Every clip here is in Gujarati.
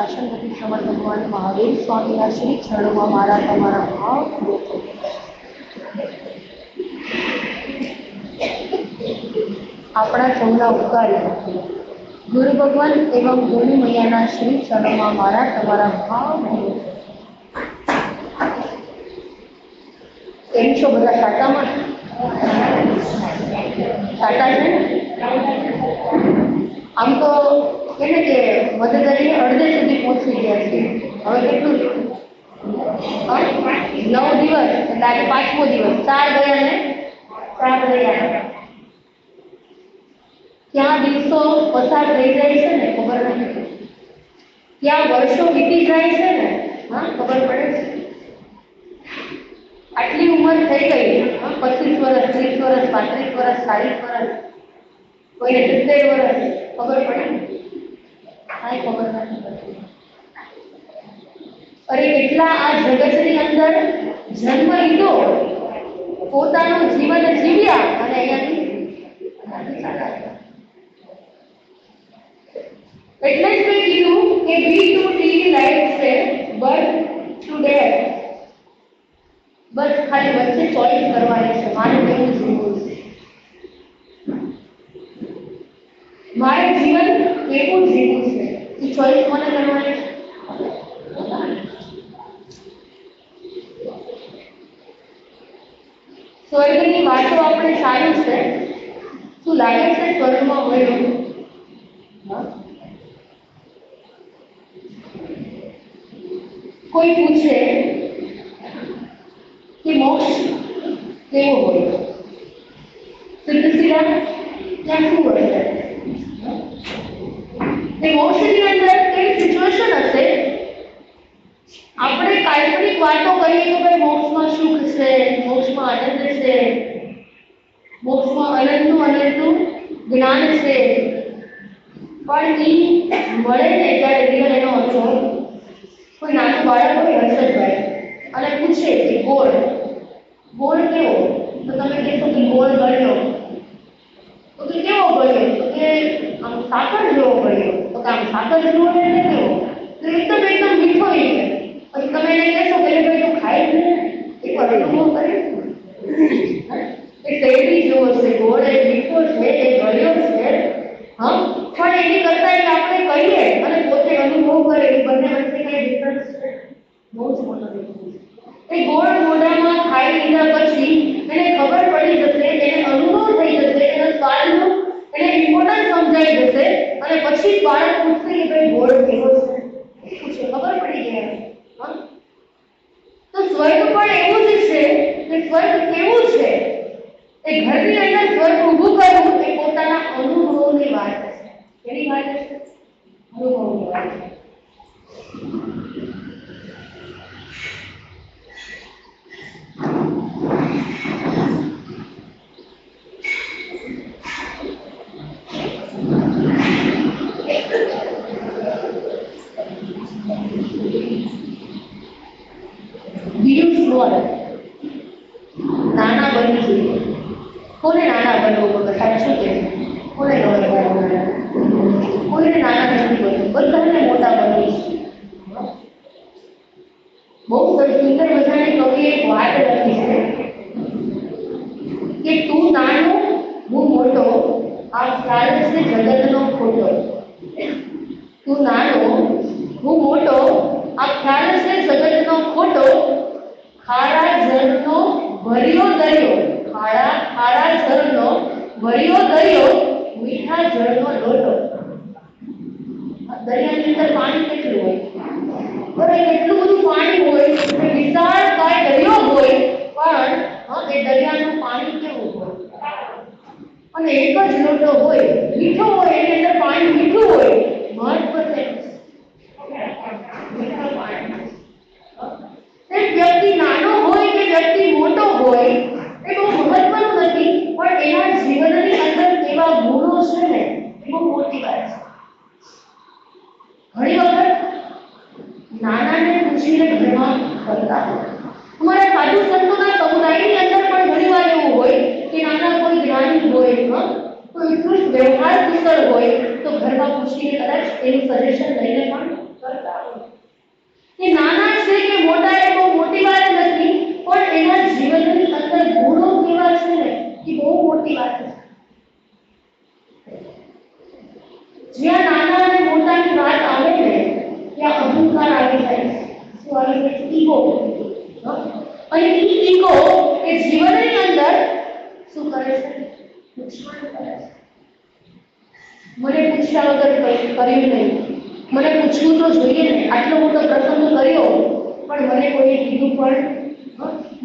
શાસનપતિ સમર્થ ભગવાન મહાવીર સ્વામીના શ્રી ચરણોમાં મારા તમારા ભાવ આપણા સૌના ઉપકારી ગુરુ ભગવાન એવં ગુરુ મૈયાના શ્રી ચરણોમાં મારા તમારા ભાવ કેમ છો બધા? સાચામાં સાચા છે. આમ તો કે ને કે મદદરીને અડધે સુધી પહોંચી ગયા છે. હવે કેટલું 9 દિવસ એટલે આજે 5મો દિવસ. 4 ગયા ને 4 રહ્યા. ક્યાં દિવસો પસાર થઈ જાય છે ને ખબર નથી, ક્યાં વર્ષો વીતી જાય છે ને ખબર પડે છે. આટલી ઉંમર થઈ ગઈ, 25 વર્ષ, 30 વર્ષ, 35 વર્ષ, 40 વર્ષ, કોઈને 70 વર્ષ, ખબર પડે ને? કાંઈ ખબર નથી પડતી. અરે કેટલા આ જગતની અંદર જન્મ લીધો, પોતાનું જીવન જીવ્યા અને અહીંયાથી ચાલ્યા. એટલે જ મેં કીધું કે બી ટુ ટી લાઈફ છે બર્થ ટુ ડેથ. બસ ખાલી વચ્ચે ચોઈસ કરવાની છે. મારે કેવું જીવવું છે, મારે જીવન કેવું જીવવું છે, એ ચોઈસ મને કરવાની છે. સ્વર્ગની વાતો આપણે સારું છે. શું લાગે છે સ્વર્ગમાં હોય? કોઈ પૂછે કે મોક્ષ કેવો હોય, સિદ્ધસિદ્ધાંત ત્યાં શું હોય? એ મોક્ષની અંદર કેવી સિચ્યુએશન હશે? આપણે કાલ્પનિક વાતો કરીએ તો ભાઈ મોક્ષમાં સુખ છે, મોક્ષમાં આનંદ છે, મોક્ષમાં અનંતનું જ્ઞાન છે. પણ એ મળે ને ત્યારે રિયલ એનો અનુભવ. કોઈ નાનું બાળક હોય હર્ષદભાઈ અને પૂછે કે ગોળ કેવો? તો તમે કહેશો કે ગોળ ગળ્યો. તો કે કેવો ગળ્યો? તો કે આમ સાકર જેવો ગળ્યો. તો કે આમ સાકર જેવો એટલે કેવો? તો એકદમ મીઠો છે. પછી તમે એને કહેશો કે ભાઈ તું ખાય જ ને, એક વાર અનુભવ કરે. એ શેરડી જેવો છે, ગોળ એ મીઠો છે, એ ગળ્યો છે. પણ એની કરતા આપણે કહીએ અને પોતે અનુભવ કરે, એ બંને વચ્ચે કઈ ડિફરન્સ છે? બહુ જ મોટો ડિફરન્સ. એ ગોળ મોઢામાં ખાઈ લીધા પછી એને ખબર પડી જશે, એને અનુભવ થઈ જશે, એના સ્વાદનું એને ઇમ્પોર્ટન્સ સમજાઈ જશે અને પછી બાળક પૂછશે કે ભાઈ ગોળ કેવો છે, ખબર પડી જાય. તો સ્વર્ગ પણ એવું જ છે કે સ્વર્ગ કેવું છે એ ઘરની અંદર સ્વર્ગ ઊભું કરવું એ પોતાના અનુભવની વાત છે. એની વાત છે અનુભવની વાત છે. નાના બનવું જોઈએ. કોને નાના બનવું વગર? સાચું કે કોને કોઈને નાના નથી બનવું, બધાને મોટા બનવું છે. બહુ સુંદર મજાની કવિએ એક વાત લખી છે કે તું નાનો હું મોટો, આ ખ્યાલ છે જગતનો ખોટો. તું નાનો હું મોટો, આ ખ્યાલ છે જગતનો ખોટો. ખારા જળનો ભર્યો દરિયો, ખારા જળનો ભર્યો દરિયો, મીઠા જળનો લોટો. દરિયાની અંદર પાણી કેટલું હોય? બરાબર, કેટલું બધું પાણી હોય, વિશાળ કાય દરિયો હોય, પણ એ દરિયાનું પાણી કેવું હોય? અને એક જ લોટો હોય, મીઠો હોય, એની અંદર પાણી મીઠું હોય. મહત્વ છે મીઠા પાણી. વ્યક્તિ નાનો હોય કે વ્યક્તિ મોટો હોય એ બહુ મહત્વનું નથી, પણ એના જીવનની અંદર કેવા ગુણો છે ને એ બહુ મોટી વાત છે. ઘણી વખત નાનાને પૂછીને ઘરમાં કરતા હોય. અમારા સાધુ સંતોના સમુદાયની અંદર પણ ઘણી વાર એવું હોય કે નાના કોઈ જ્ઞાની હોય, તો એટલું વ્યવહાર કુશળ હોય તો ઘરમાં પૂછીને કદાચ એનું સજેશન લઈને પણ કરતા હોય. એ નાના છે કે મોટા એ બહુ મોટી વાત નથી, પણ એના જીવનની અંદર ગુણો કેવા છે ને એ બહુ મોટી વાત છે. જ્યાં નાના અને મોટાની વાત આવે ને ત્યાં અહંકાર આવી જાય છે. શું આવી જાય છે? ઈગો. અને એ ઈગો એ જીવનની અંદર શું કરે છે? નુકસાન કરે છે. મને પૂછ્યા વગર કર્યું નહીં, મને પૂછવું તો જોઈએ ને, આટલો મોટો પ્રસંગ કર્યો પણ મને કોઈએ કીધું પણ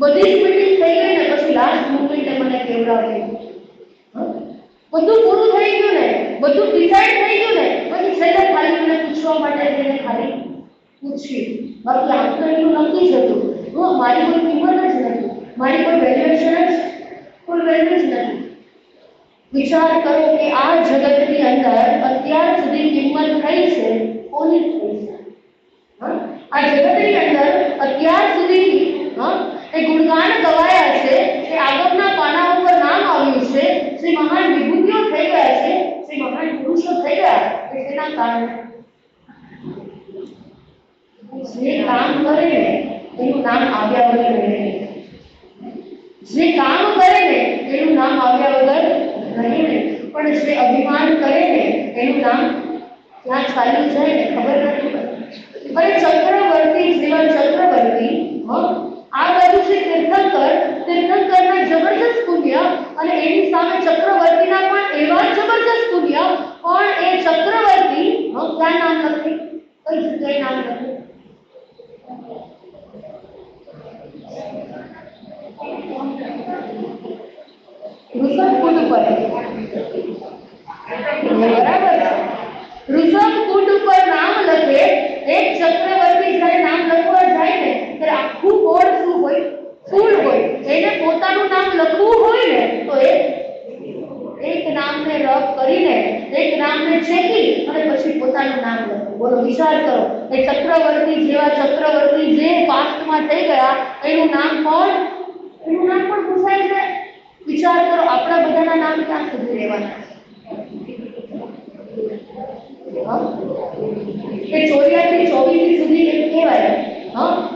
બધી જ મીટિંગ થઈ ગઈ ને પછી લાસ્ટ મોમેન્ટે મને કેવડાવે. બધું પૂરું થઈ ગયું ને, બધું ડિસાઈડ થઈ ગયું ને, પછી છેલ્લે ખાલી મને પૂછવા માટે તેને ખાલી પૂછ્યું. બાકી આમ તો એટલું નક્કી જ હતું. મારી કોઈ કિંમત જ નથી, મારી કોઈ વેલ્યુએશન જ કોઈ વેલ્યુ જ નથી. વિચાર કરો કે આ જગતની અંદર અત્યાર સુધી કિંમત થઈ છે કોની થઈ છે? આ જગતની અંદર અત્યાર સુધી એ ગુણગાન ગવાયા છે, એ આગળના પાના ઉપર નામ આવ્યું છે, શ્રી મહાન વિભૂતિઓ થઈ ગયા છે, શ્રી મહાન પુરુષો થઈ ગયા. તેના કારણે જે કામ કરે ને એનું નામ આવ્યા વગર રહે. જે કામ કરે ને એનું નામ આવ્યા વગર રહે ને, પણ જે અભિમાન કરે ને એનું નામ ત્યાં ચાલ્યું જાય ને ખબર નથી પડતી. અરે ચક્રવર્તી જીવન ચક્રવર્તી, આ બાજુ છે તીર્થંકર, તીર્થંકરના જબરજસ્ત પુણ્ય અને એની સામે ચક્રવર્તીના પણ એવા જબરજસ્ત પુણ્ય, પણ એ ચક્રવર્તી ક્યાં નામ લખે? કઈ જગ્યાએ નામ લખે? ઋષભકુંડ ઉપર. બરાબર. ઋષભકુંડ ઉપર નામ લખે. એક ચક્રવર્તી જ્યારે નામ લખવા જાય ને ત્યારે આખું બોર્ડ શું હોય? ફૂલ હોય. એને પોતાનું નામ લખવું હોય ને તો એક નામને રબ કરીને, એક નામને છેકી અને પછી પોતાનું નામ લખવું. બોલો, વિચાર કરો. એ ચક્રવર્તી જેવા ચક્રવર્તી જે પાસ્ટમાં થઈ ગયા એનું નામ પણ ભૂસાઈ જાય. વિચાર કરો, આપણા બધાના નામ ક્યાં સુધી રહેવાના છે? 84 સુધી એમ કહેવાય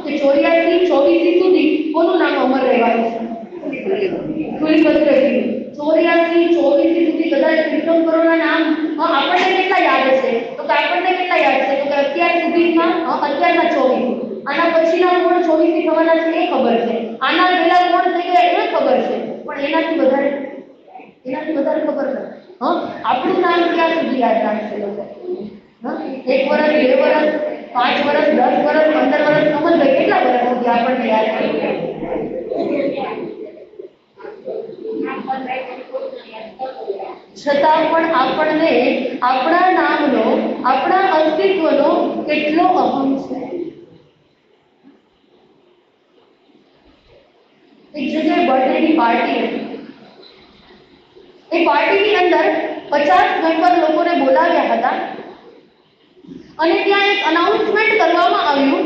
કે 84 સુધી કોનું નામ અમર રહેવાનું છે? તુલભદ્રજી. 84 સુધી બધા તીર્થંકરોના નામ આપણને કેટલા યાદ છે? તો કે આપણને કેટલા યાદ છે? તો કે અત્યાર સુધીમાં અત્યારના 24. આના પછીના કોણ 24 થી થવાના છે એ ખબર છે. આના પહેલા કોણ થઈ ગયા એ ખબર છે, પણ એનાથી વધારે ખબર નથી. આપણું નામ ક્યાં સુધી યાદ રાખશે લોકો? 1 વર્ષ, 2 વર્ષ, 5 વર્ષ, 10 વર્ષ, 15 વર્ષ, કમલભાઈ કેટલા વર્ષ સુધી આપણને યાદ રાખશે? છતાં પણ આપણને આપણા નામનો, આપણા અસ્તિત્વનો કેટલો અહમ છે. એક જગ્યાએ બર્થડેની પાર્ટી હતી. એ પાર્ટીની અંદર 50 મેમ્બર લોકોને બોલાવ્યા હતા અને ત્યાં એક અનાઉન્સમેન્ટ કરવામાં આવ્યું.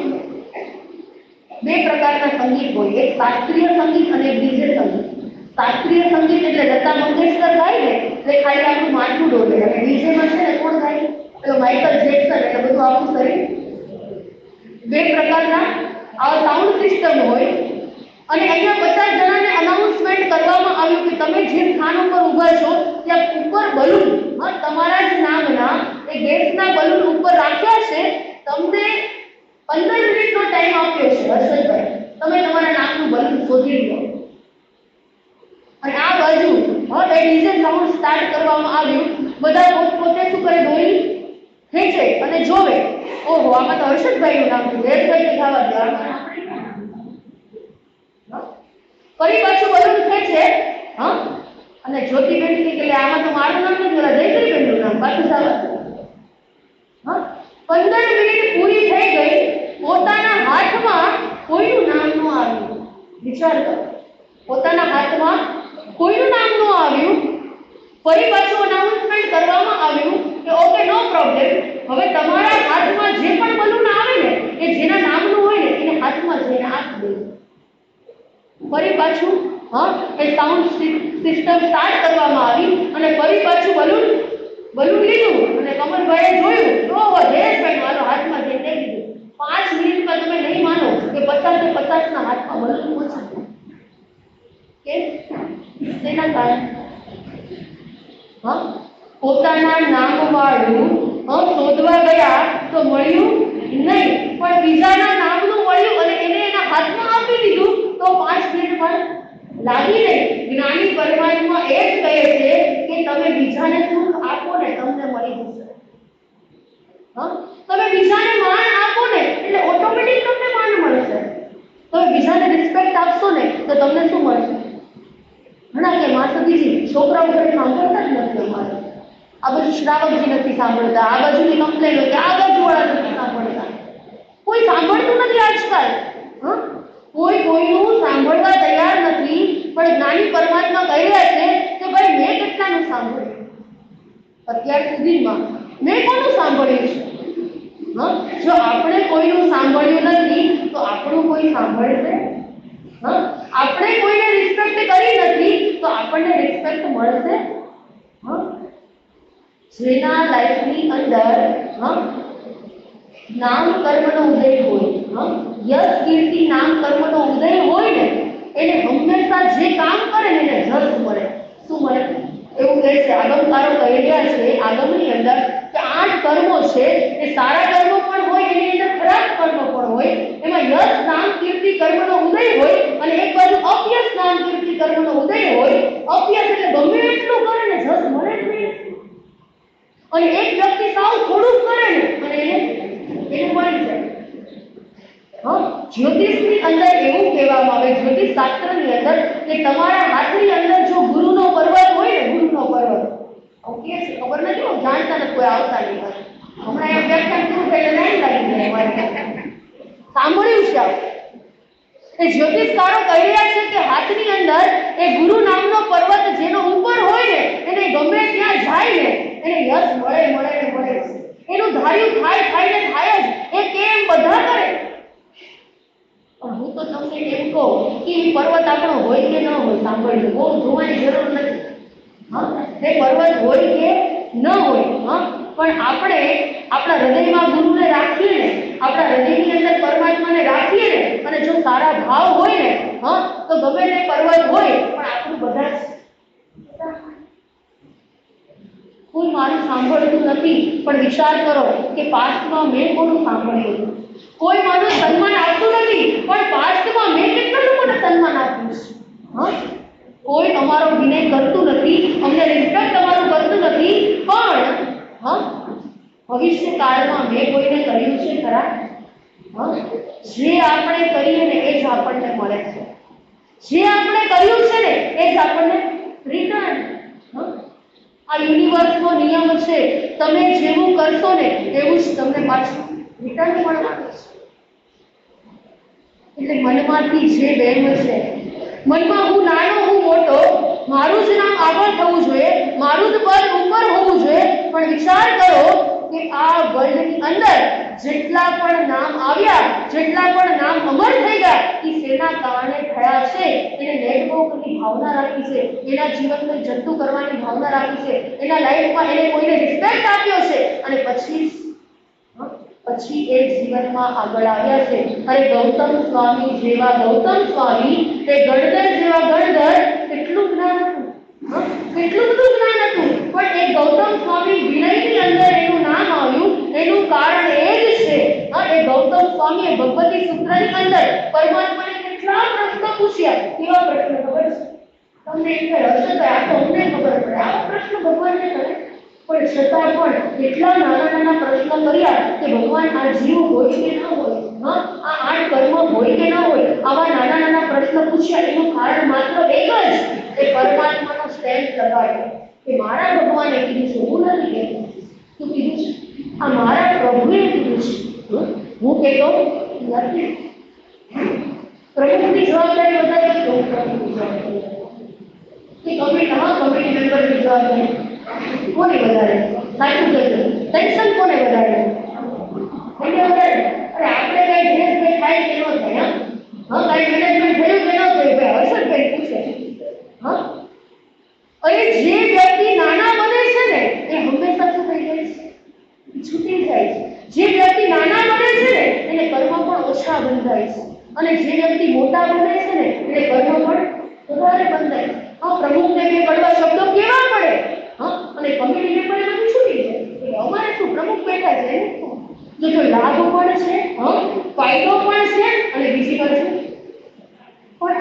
2 પ્રકારના સંગીત હોય, એક શાસ્ત્રીય સંગીત અને એક ડીજે સંગીત. શાસ્ત્રીય સંગીત એટલે લતા મંગેશકર ગાય ને એટલે ખાલી આપણું માથું ડોલે, અને ડીજેમાં છે ને કોણ ગાય? પેલો માઇકલ જેક્સન, એટલે બધું આખું શરીર. 2 પ્રકારના આ સાઉન્ડ સિસ્ટમ હોય. અને અહીંયા 50 જણાને અનાઉન્સમેન્ટ કરવામાં આવ્યું કે તમે જે સ્થાન ઉપર ઊભા છો ત્યાં ઉપર બલૂન, તમારા જ નામના એ ગેસના બલૂન ઉપર રાખ્યા છે. તમને 15 મિનિટનો ટાઈમ આપ્યો છે. હર્ષદભાઈ, તમે તમારા નામનું બલૂન શોધી લો. અને આ બાજુ એ ડીજે સાઉન્ડ સ્ટાર્ટ કરવામાં આવ્યું. બધા પોતે શું કરે? દોરી ખેંચે અને જોવે. ઓહો, આમાં તો હર્ષદભાઈનું નામ છે. દેશભાઈ ખાવા દે. ફરી પાછું બલૂન ખેંચે અને જ્યોતિબેન કે આમાં તો મારું નામ નથી, ઓલા જયશ્રીબેનનું નામ પાછું સાવા. 15 મિનિટ પૂરી થઈ ગઈ, પોતાના હાથમાં કોઈનું નામ ન આવ્યું. વિચાર કરો, પોતાના હાથમાં કોઈનું નામ ન આવ્યું. ફરી પાછું અનાઉન્સમેન્ટ કરવામાં આવ્યું કે ઓકે, નો પ્રોબ્લેમ, હવે તમારા હાથમાં જે પણ બલૂન આવે ને એ જેના નામનું હોય ને એને હાથમાં જઈને આપી દેજો. ફરી પાછું એ સાઉન્ડ સિસ્ટમ સ્ટાર્ટ કરવામાં આવી અને ફરી પાછું બલૂન લીધું અને કમલભાઈએ જોયું તો જયેશભાઈ મારો હાથમાં જઈને 5 મિનિટમાં તમે નહીં માનો કે 50 ના હાથમાં બલૂન પહોંચી કેમ? તેના કારણે પોતાના નામવાળું શોધવા ગયા તો મળ્યું નહીં, પણ બીજાના નામનું મળ્યું અને એને એના હાથમાં આપી દીધું તો 5 મિનિટ પણ લાગી નહીં. જ્ઞાની પરમાત્મા એ જ કહે છે કે તમે બીજાને સુખ આપો ને તમને મળી જશે. તમે બીજાને માન આપો ને એટલે ઓટોમેટિક તમને માન મળશે. તમે બીજાને રિસ્પેક્ટ આપશો ને તો તમને શું મળશે? ઘણા કે માસદીજી છોકરાઓ ઘરે સાંભળતા જ નથી. અમારે આ બાજુ શ્રાવકજી નથી સાંભળતા, આ બાજુની કમ્પ્લેન હોય કે આ બાજુવાળા નથી સાંભળતા. કોઈ સાંભળતું નથી આજકાલ. કોઈ કોઈનું સાંભળવા તૈયાર નથી. પણ જ્ઞાની પરમાત્મા કહી રહ્યા છે કે ભાઈ મેં કેટલાનું સાંભળ્યું અત્યાર સુધીમાં, મેં કોનું સાંભળ્યું છે? જો આપણે કોઈનું સાંભળ્યું નથી તો આપણું કોઈ સાંભળશે? આપણે કોઈને રિસ્પેક્ટ કરી નથી તો આપણને રિસ્પેક્ટ મળશે? જેના લાઈફની અંદર નામ કર્મનો ઉદય હોય, યશ કીર્તિ નામ કર્મનો ઉદય હોય ને એને હંમેશા જે કામ કરે ને એને જસ મળે. શું મળે? એવું કહે છે આગમકારો કહી રહ્યા છે આગમની અંદર કે 8 કર્મો છે એ સારા કર્મો પણ હોય, એની અંદર ખરાબ કર્મો પણ હોય. એમાં યશ નામ કીર્તિ કર્મનો ઉદય હોય અને એક બાજુ અપયશ નામ કીર્તિ કર્મનો ઉદય હોય. અપયશ એટલે ગમે એટલું કરે ને જસ મળે જ નહીં. અને એક વ્યક્તિ સાવ થોડું કરે ને અને એને મળી જાય. જ્યોતિષની અંદર એવું કહેવામાં આવે, જ્યોતિષ શાસ્ત્રની અંદર કે તમારા હાથની અંદર જો ગુરુનો પર્વત હોય ને, ગુરુનો પર્વત, ઓકે ખબર નથી, જાણતા નથી, કોઈ આવતા નહીં. હમણાં એમ વ્યાખ્યાન પૂરું થઈને નહીં લાગી જાય મારે સાંભળ્યું છે આવું. એ જ્યોતિષકારો કહી રહ્યા છે કે હાથની અંદર એ ગુરુ નામનો પર્વત જેનો ઉપર હોય ને એને ગમે ત્યાં જાય ને એને યશ મળે મળે ને મળે. એનું ધાર્યું થાય ને થાય જ. એ કેમ બધા કરે? પણ હું તો તમને એમ કહું કે એ પર્વત આપણો હોય કે ન હોય, સાંભળજો, બહુ જોવાની જરૂર નથી. તે પર્વત હોય કે ન હોય, પણ આપણે આપણા હૃદયમાં ગુરુને રાખીએ ને, આપણા હૃદયની અંદર પરમાત્માને રાખીએ ને અને જો સારા ભાવ હોય ને તો ગમે તે પર્વત હોય પણ આપણું બધા કોઈ મારું સાંભળતું નથી. પણ વિચાર કરો કે પાસ્ટમાં મેં કોનું સાંભળ્યું? કોઈ મારું સન્માન આપતું નથી પણ પાસ્ટમાં મેં કેટલા લોકોને સન્માન આપ્યું? કોઈ અમારો વિનય કરતું નથી, અમને રિસ્પેક્ટ અમારું કરતું નથી, પણ ભવિષ્ય કાળમાં મેં કોઈને કર્યું છે ખરા? જે આપણે કરીએ ને એ જ આપણને મળે છે. જે આપણે કર્યું છે ને એ જ આપણને રિટર્ન. આ યુનિવર્સનો નિયમ છે, તમે જેવું કરશો ને એવું જ તમને પાછું રિટર્ન મળવાનું છે. એટલે મનમાંથી જે બેમ છે, મનમાં હું નાનો હું મોટો, મારું જ નામ આગળ થવું જોઈએ, મારું જ પદ ઉપર હોવું જોઈએ. પણ વિચાર કરો કે આ વર્લ્ડની અંદર જેટલા પણ નામ આવ્યા, જેટલા પણ નામ અમર થઈ ગયા એ શેના કારણે થયા છે? એને નેટવર્કની ભાવના રાખી છે, એના જીવનને જતું કરવાની ભાવના રાખી છે, એના લાઈફમાં એને કોઈને રિસ્પેક્ટ આપ્યો છે અને પછી એ જીવનમાં આગળ આવ્યા છે. અરે ગૌતમ સ્વામી જેવા ગૌતમ સ્વામી, તે ગણધર જેવા ગણધર, કેટલું જ્ઞાન હતું, કેટલું બધું જ્ઞાન હતું, પણ એ ગૌતમ સ્વામી વિનયની અંદર એનું નામ આવ્યું. એનું કારણ એ જ છે એ ગૌતમ સ્વામીએ ભગવતી સૂત્રની અંદર પરમાત્માને કેટલા પ્રશ્નો પૂછ્યા. કેવા પ્રશ્ન ખબર છે તમને? એક હશે તો આ તો અમને ખબર પડે, આવા પ્રશ્ન ભગવાનને કરે પણ છતાં પણ કેટલા નાના નાના પ્રશ્નો કર્યા કે ભગવાન આ જીવ હોય કે ન હોય, આ 8 કર્મ હોય કે ન હોય, આવા નાના નાના પ્રશ્ન પૂછ્યા. એનું કારણ માત્ર એક જ, એ પરમાત્માનો સ્ટેન્ડ લગાડ્યો કે મારા ભગવાને કીધું છે, હું નથી કહેતો. તું કીધું છે, આ મારા પ્રભુએ કીધું છે, હું કહેતો નથી. પ્રભુની જવાબદારી વધારે કે કમિટી મેમ્બરની જવાબદારી કોને વધારે? સાચું કહેજો, ટેન્શન કોને વધારે? કોને વધારે? અરે આપણે કઈ ધીરે ધીરે થાય કે ન થાય? કઈ મેનેજમેન્ટ થયું કે ન થયું? ભાઈ હર્ષદભાઈ પૂછે. અને જે વ્યક્તિ નાના બને છે ને એ હંમેશા શું થઈ જાય છે? છૂટી જાય છે. જે વ્યક્તિ નાના બને છે ને એને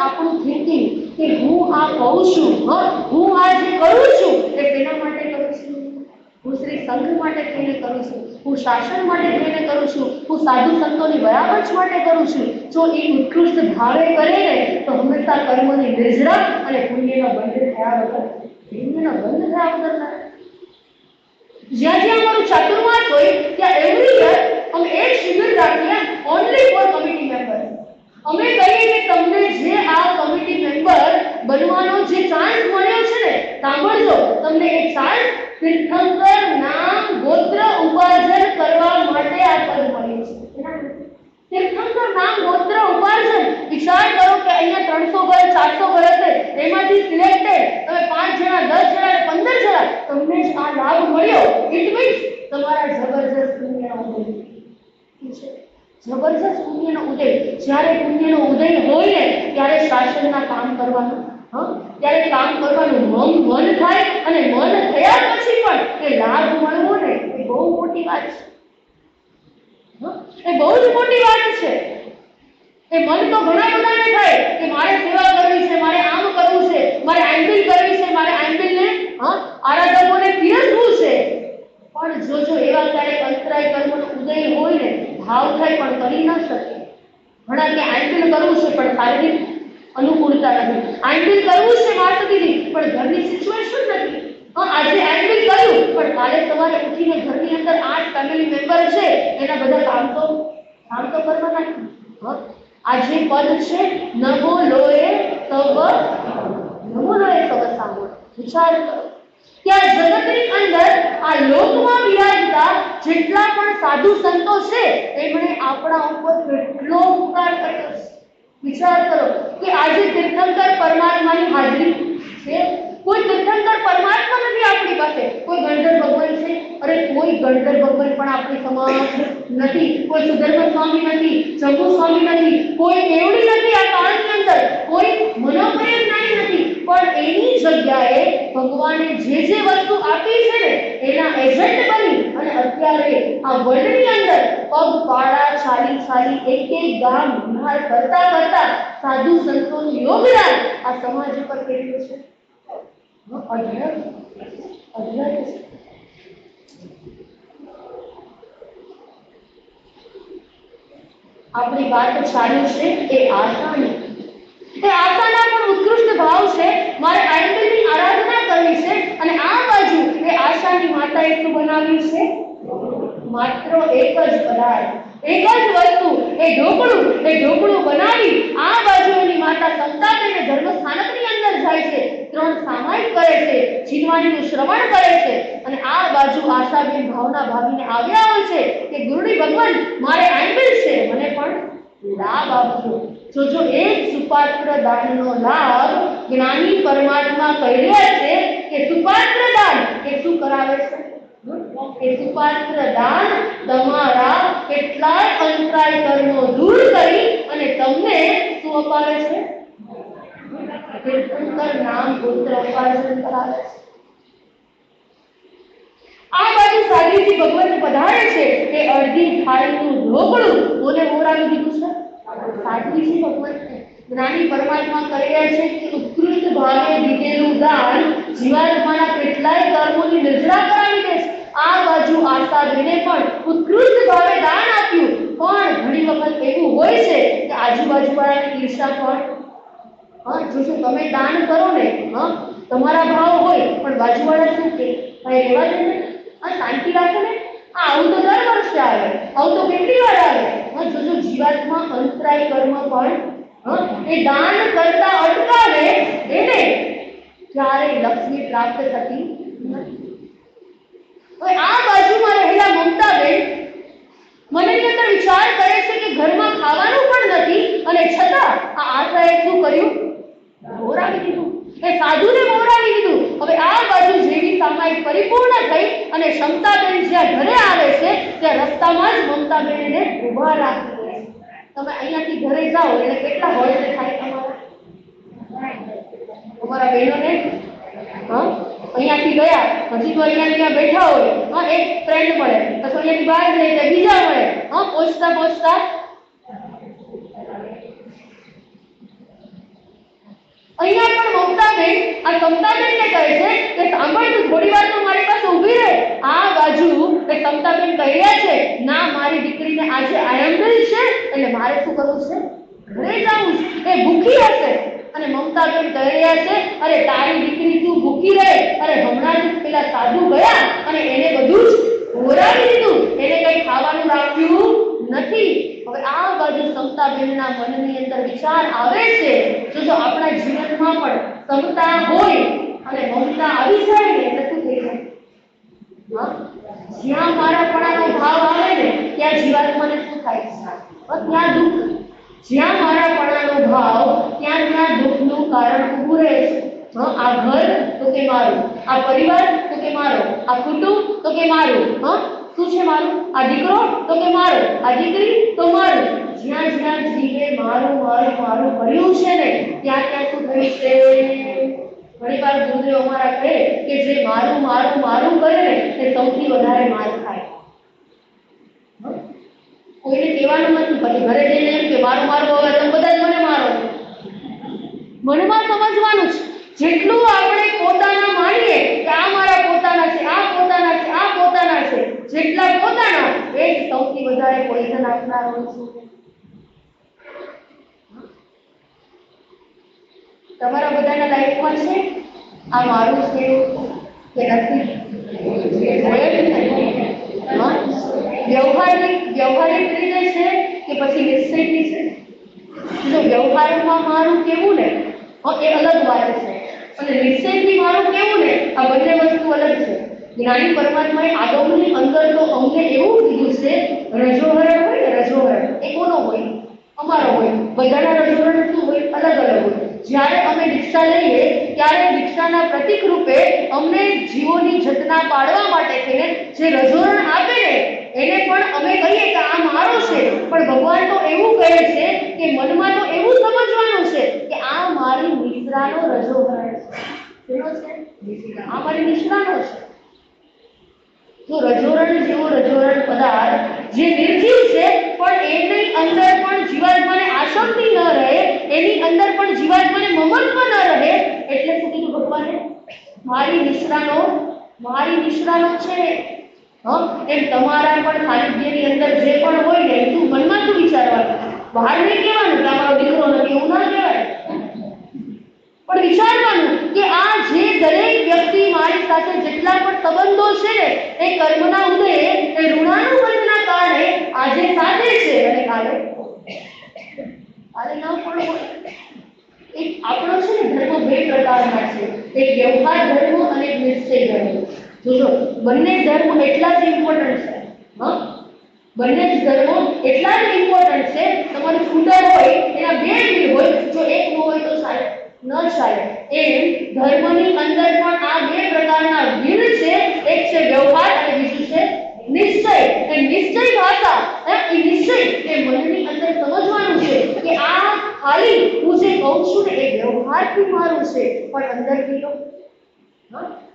આપણું થિંકિંગ કે હું આ કહું છું, હું આ જે કરું છું એ તેના માટે કરું છું, હું શ્રી સંઘ માટે થઈને કરું છું, હું શાસન માટે થઈને કરું છું, હું સાધુ સંતોની બરાબર માટે કરું છું. જો એ ઉત્કૃષ્ટ ભાવે કરે ને તો હંમેશા કર્મોની નિર્જરા અને પુણ્યનો બંધ થયા વગર જ્યાં જ્યાં અમારું ચાતુર્માસ હોય ત્યાં એવરી યર અમે એક શિબિર રાખીએ ઓનલી ફોર કમિટી મેમ્બર્સ. અમે કહીએ કે તમને જે આ કમિટી મેમ્બર બનવાનો જે ચાન્સ મળ્યો છે ને, સાંભળજો, તમને એક ચાન્સ તીર્થંકર નામ ગોત્ર ઉપાર્જન કરવા માટે આ પદ મળ્યું છે. તીર્થંકર નામ ગોત્ર ઉપાર્જન, વિચાર કરો કે અહીંયા 300 ઘર 400 ઘર હશે, એમાંથી સિલેક્ટેડ તમે 5 જણા 10 જણા 15 જણા તમને જ આ લાભ મળ્યો. ઇટ મીન્સ તમારા જબરજસ્ત પુણ્યનો ઉદય છે. જબરજસ્ત પુણ્યનો ઉદય. જ્યારે પુણ્યનો ઉદય હોય ને ત્યારે શાસનના કામ કરવાનું, ત્યારે કામ કરવાનું મન થાય, અને મન થયા પછી પણ એ લાભ મળવો ને એ બહુ મોટી વાત છે. એ બહુ જ મોટી વાત છે. એ મન તો ઘણા બધાને થાય કે મારે સેવા કરવી છે, મારે આમ કરવું છે, મારે આંબિલ કરવી છે, મારે આંબિલને આરાધકોને પીરસવું છે. પણ જો એવા ક્યારેક અંતરાય કર્મનો ઉદય હોય ને, ભાવ થાય પણ કરી ન શકે. ઘણા કે આંબિલ કરવું છે પણ શારીરિક અનુકૂળતા નથી, આંબિલ કરવું છે માતાજીની પણ ઘરની સિચ્યુએશન નથી. આજે આંબિલ કર્યું પણ કાલે સવારે ઉઠીને ઘરની અંદર 8 ફેમિલી મેમ્બર છે, એના બધા કામ તો કરવાના નથી. આજે પદ છે નમો લોએ તવ સાંભળો. વિચાર કરો કે આ જગતની અંદર આ લોકમાં બિરાજતા જેટલા પણ સાધુ સંતો છે એમણે આપણા ઉપર કેટલો ઉપકાર કર્યો છે. વિચાર કરો કે આજે તીર્થંકર પરમાત્માની હાજરી છે. કોઈ તીર્થંકર પરમાત્મા નથી આપણી પાસે, કોઈ ગણધર ભગવાન છે, અરે કોઈ ગણધર ભગવાન પણ આપણી સમાજ નથી, કોઈ સુધર્મ સ્વામી નથી, જંબુ સ્વામી નથી, કોઈ એવડી નથી આ કાળની અંદર, કોઈ મનોપ્રેરણાઈ નથી. પણ એની જગ્યાએ ભગવાને જે વસ્તુ આપી છે ને એના એજન્ટ બની અને અત્યારે આ વર્લ્ડની અંદર પગપાળા ચાલી એક ગામ બહાર કરતા સાધુ સંતોનું યોગદાન આ સમાજ ઉપર કેટલું છે. આપણી વાત ચાલુ છે એ આશાની, આશાના પણ ઉત્કૃષ્ટ ભાવ છે. મારે આંબેલની આરાધના કરવી છે અને આ બાજુ એ આશાની માતાએ શું બનાવ્યું છે? માત્ર એક જ પદાર્થ, એક જ વસ્તુ, એ ઢોકળું બનાવી આ બાજુ એની માતા સંતાનને ધર્મસ્થાનકની અંદર જાય છે, 3 સામાયિક કરે છે, જીનવાણીનું શ્રવણ કરે છે અને આ બાજુ આશાબેન ભાવના ભાવીને આવ્યા હોય છે કે ગુરુડી ભગવાન મારે આંબેલ છે, મને પણ લાભ આપજો. જો એક સુપાત્ર દાનનો લાભ જ્ઞાની પરમાત્મા કર્યા છે કે સુપાત્ર દાન એ શું કરાવે છે? એ સુપાત્ર દાન તમારા કેટલાય અંતરાય કર્મો દૂર કરી અને તમને શું અપાવે છે? તીર્થંકર નામ ગોત્ર ઉપાર્જન કરાવે છે. આ બાજુ સાધુજી ભગવાન પધારે છે એ અડધી થાળીનું ઢોકળું કોને મોરાવી દીધું છે? સાધુજી ભગવાન જ્ઞાની પરમાત્મા કર્યા છે કે ઉત્કૃષ્ટ ભાવે દીધેલું દાન જીવાત્માના કેટલાય કર્મોની નિર્જરા કરાવી દે છે. આ બાજુ આશાબેને પણ ઉત્કૃષ્ટ ભાવે દાન આપ્યું, પણ ઘણી વખત એવું હોય છે કે આજુબાજુવાળાની ઈર્ષા પણ જો તમે દાન કરો ને, તમારા ભાવ હોય પણ બાજુવાળા શું કે ભાઈ રહેવા દે ને, શાંતિ રાખો ને, આવું તો દર વર્ષે આવે, આવું તો કેટલી વાર આવે. જો જીવાત્મા અંતરાય કર્મ પણ એ દાન કરતા અટકાવે એને ત્યારે લક્ષ્મી પ્રાપ્ત થતી નથી. હવે આ બાજુમાં રહેલા મમતાબેન મનની અંદર વિચાર કરે છે કે ઘરમાં ખાવાનું પણ નથી અને છતાં આ આશાએ શું કર્યું? મોરાવી દીધું, એ સાધુને મોરાવી દીધું. હવે આ બાજુ જેવી સામાયિક પરિપૂર્ણ થઈ અને ક્ષમતાબેન જ્યાં ઘરે આવે છે ત્યાં રસ્તામાં જ મમતાબેન એને ઊભા રાખી દે. તમે અહીંયાથી ઘરે જાઓ એટલે કેટલા હોલ્ડ થાય તમારા બહેનોને? અહીંયાથી ગયા પછી તો અહીંયા બેઠા હોય, એક ફ્રેન્ડ મળે, પછી અહીંયાથી બહાર જાય બીજા મળે, પહોંચતા અહીંયા પણ મમતાબેન આ સમતાબેનને કહે છે કે સાંભળ, તું થોડી વાર તો મારી પાસે ઊભી રહે. આ બાજુ એ સમતાબેન કહી રહ્યા છે, ના, મારી દીકરીને આજે આયંબિલ છે એટલે મારે શું કરવું છે? ઘરે જવું છે. એ ભૂખી હશે. અને મમતાબેન કહી રહ્યા છે, અરે તારી દીકરી તું ભૂખી રહે, અરે હમણાં જ પેલા સાધુ ગયા અને એને બધું જ ખોરાવી દીધું, એને કઈ ખાવાનું રાખ્યું નથી. હવે આ બાજુ સમતાબેનના મનની અંદર વિચાર આવે છે, જો આપણા જીવનમાં પણ સમતા હોય અને મમતા આવી જાય ને એટલે શું થઈ જાય? જ્યાં મારાપણાનો ભાવ આવે ને ત્યાં જીવાત્માને શું થાય છે? ત્યાં દુઃખ. જ્યાં મારાપણાનો ભાવ ત્યાં દુઃખનું કારણ ઊભું રહે છે. આ ઘર તો કે મારું, આ પરિવાર તો કે મારો, આ કુટુંબ તો કે મારું, શું છે મારું? આ દીકરો તો કે મારો, આ દીકરી તો મારું. જ્યાં જ્યાં જીવે મારું મારું મારું ભર્યું છે ને ત્યાં શું થયું છે? ઘણી વાર ગુરુદેવ અમારા કહે કે જે મારું મારું મારું કરે ને તે સૌથી વધારે માર ખાય. કોઈને કહેવાનું નથી, પછી ઘરે જઈને એમ કે મારું મારું હવે તમે બધા જ મને મારો. મનમાં સમજવાનું છે, જેટલું આપણે પોતાના માનીએ કે આ મારા પોતાના છે, આ પોતાના છે, આ પોતાના છે, જેટલા પોતાના એ જ સૌથી વધારે પોઈઝન આપનાર હોય છે. તમારા બધાના લાઈફમાં છે આ મારું છે કે નથી? વ્યવહારિક રીતે છે કે પછી નિશ્ચયથી છે? જો વ્યવહારમાં મારું કેવું ને એ અલગ વાત છે, અને નિશ્ચયથી મારું કેવું ને આ બંને વસ્તુ અલગ છે. જ્ઞાની પરમાત્માએ આગમની અંદર તો અમને એવું કીધું છે, રજોહરણ હોય ને, રજોહરણ એ કોનો હોય? અમારો હોય. બધાના રજોહરણ શું હોય? અલગ અલગ હોય. જ્યારે અમે દીક્ષા લઈએ ત્યારે દીક્ષાના પ્રતીક રૂપે અમને જીવોની જતના પાડવા માટે થઈને જે રજોહરણ આપે ને એને પણ અમે કહીએ કે આ મારો છે. પણ ભગવાન તો એવું કહે છે કે મનમાં તો એવું સમજવાનું છે કે આ મારી નિશ્રાનો રજોહરણ છે. કેનો છે? આ મારી નિશ્રાનો છે. તો રજોરણ જેવો રજોરણ પદાર્થ જે નિર્જીવ છે પણ એની અંદર પણ જીવાત્માને આસક્તિ ન રહે, એની અંદર પણ જીવાત્માને મમત્વ ન રહે, એટલે શું કીધું ભગવાને? મારી નિશ્રાનો છે. એમ તમારા પણ સાનિધ્યની અંદર જે પણ હોય ને તું મનમાં શું વિચારવાનું? બહાર નહીં કહેવાનું કે અમારો દીકરો નથી, એવું ના કહેવાય. પણ વિચારવાનું કે આ જે દરેક વ્યક્તિ મારી સાથે જેટલા પણ સંબંધો છે ને એ કર્મના ઉદય એ ઋણાનુબંધના કારણે આજે સાથે છે અને કાલે ન પણ હોય. એક આપણો છે ને ધર્મ બે પ્રકારના છે, એક વ્યવહાર ધર્મ અને એક નિશ્ચય ધર્મ. જોજો બંને ધર્મ એટલા જ ઇમ્પોર્ટન્ટ છે. બંને જ ધર્મો એટલા જ ઇમ્પોર્ટન્ટ છે. તમારું સ્કૂટર હોય એના બે વ્હીલ હોય, જો એક હોય તો ચાલે ન ચાલે. એમ ધર્મની અંદર પણ આ બે પ્રકારના વ્હીલ છે, એક છે વ્યવહાર અને બીજું છે નિશ્ચય. એ નિશ્ચય ભાષા એ નિશ્ચય એ મનની અંદર સમજવાનું છે કે આ ખાલી હું જે કહું છું ને એ વ્યવહારથી મારું છે, પણ અંદરથી તો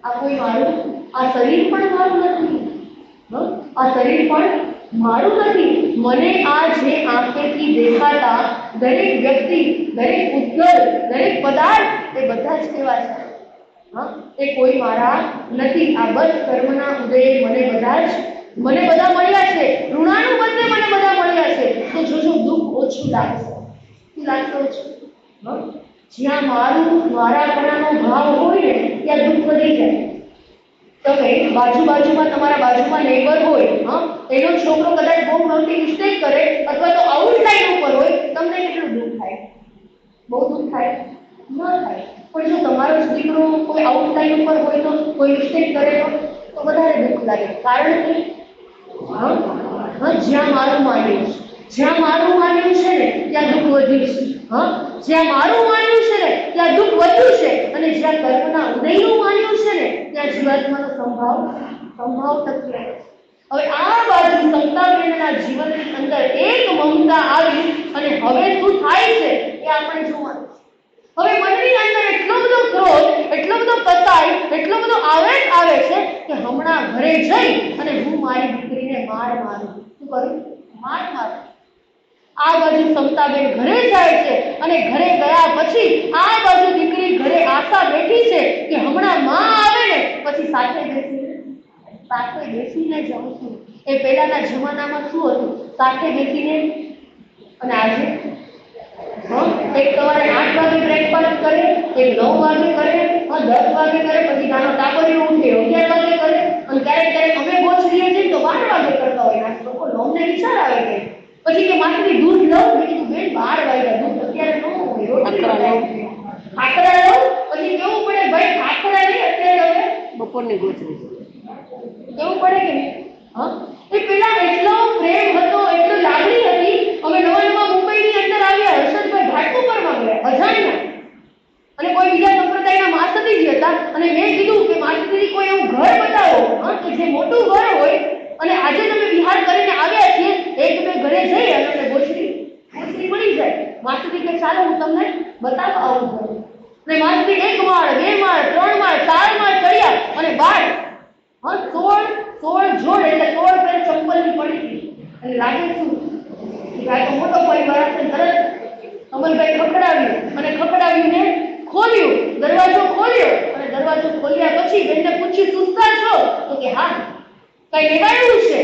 આ કોઈ મારું, આ શરીર પણ મારું નથી. આ શરીર પણ મારું નથી. મને આ જે આંખેથી દેખાતા દરેક વ્યક્તિ, દરેક ઉદ્ગલ, દરેક પદાર્થ એ બધા જ કેવા છે? એ કોઈ મારા નથી. આ બસ કર્મના ઉદયે મને બધા મળ્યા છે. ઋણાનુબંધે મને બધા મળ્યા છે. તો જોજો દુઃખ ઓછું લાગશે. શું લાગશે ઓછું? જ્યાં મારાપણાનો ભાવ હોય ને ત્યાં દુઃખ વધી જાય. તમે બાજુમાં તમારા બાજુમાં નેબર હોય, એનો છોકરો કદાચ બહુ મોટી મિસ્ટેક કરે અથવા તો આઉટલાઈન ઉપર હોય, તમને કેટલું દુઃખ થાય? બહુ દુઃખ થાય? ન થાય. પણ જો તમારો જ દીકરો કોઈ આઉટલાઈન ઉપર હોય તો કોઈ મિસ્ટેક કરે તો વધારે દુઃખ લાગે. કારણ કે જ્યાં મારું માન્યું છે ને ત્યાં દુઃખ વધ્યું છે. જ્યાં મારું માન્યું છે ને ત્યાં દુઃખ વધ્યું છે, અને જ્યાં કર્મના ઉદયનું માન્યું છે ને ત્યાં જીવાત્માનો સંભાવ ટકી રહે. હવે આ બાજુ સમતાબેનના જીવનની અંદર એક મમતા આવી અને હવે શું થાય છે એ આપણે જોવાનું. હવે મનની અંદર એટલો બધો ક્રોધ, એટલો બધો કસાય, એટલો બધો આવેગ આવે છે કે હમણાં ઘરે જઈ અને હું મારી દીકરીને મારું. શું કરું? મારું. આ બાજુ સમતાબેન ઘરે જાય છે અને ઘરે ગયા પછી આ બાજુ દીકરી સાથે બેસીને જમશું. એ પહેલાના જમાનામાં શું હતું? સાથે બેસીને. અને આજે એક સવારે 8 વાગે બ્રેકફાસ્ટ કરે, એક 9 વાગે કરે, 10 વાગે કરે, પછી નાનો ટાબરિયો ઉઠે 11 વાગે કરે, અને ક્યારેક અમે ગોઠવીએ છીએ તો 12 વાગે કરતા હોય નાસ્તો. બોલો, અમને વિચાર આવે કે પછી કે માથેથી દૂધ લઉં. મેં કીધું બેન 12 વાગ્યા, દૂધ અત્યારે ન હોય, ખાખરા લઉં. પછી કેવું પડે ભાઈ, ખાખરા નહીં અત્યારે હવે બપોરની ગોઠવી કેવું પડે કે એ પેલા એટલો પ્રેમ હતો, એટલી લાગણી હતી. અમે નવા મુંબઈની અંદર આવ્યા, હર્ષદભાઈ ભાટકુપરમાં ગયા અજાણ્યા, અને કોઈ બીજા સંપ્રદાયના માસતી જ હતા. અને મેં કીધું કે માસતી કોઈ એવું ઘર બતાવો કે જે મોટું ઘર હોય. અને આજે તમે વિહાર કરીને આવ્યા છીએ, એક બે ઘરે જઈ અને અમને ગોઠવી મળી જાય. માસતી કે ચાલો હું તમને બતાવવા આવું ઘર. અને માસતી 1 માળ 2 માળ 3 માળ 4 માળ ચડ્યા, અને બાર 16 જોડ, એટલે 16 પેર ચંપલની પડી હતી. અને લાગે શું કે આ તો મોટો પરિવાર છે. તરત અમલભાઈ ખખડાવ્યું ને ખોલ્યું, દરવાજો ખોલ્યો. અને દરવાજો ખોલ્યા પછી બેનને પૂછ્યું, સુસ્તા છો? તો કે હા. કઈ લેવાયું છે?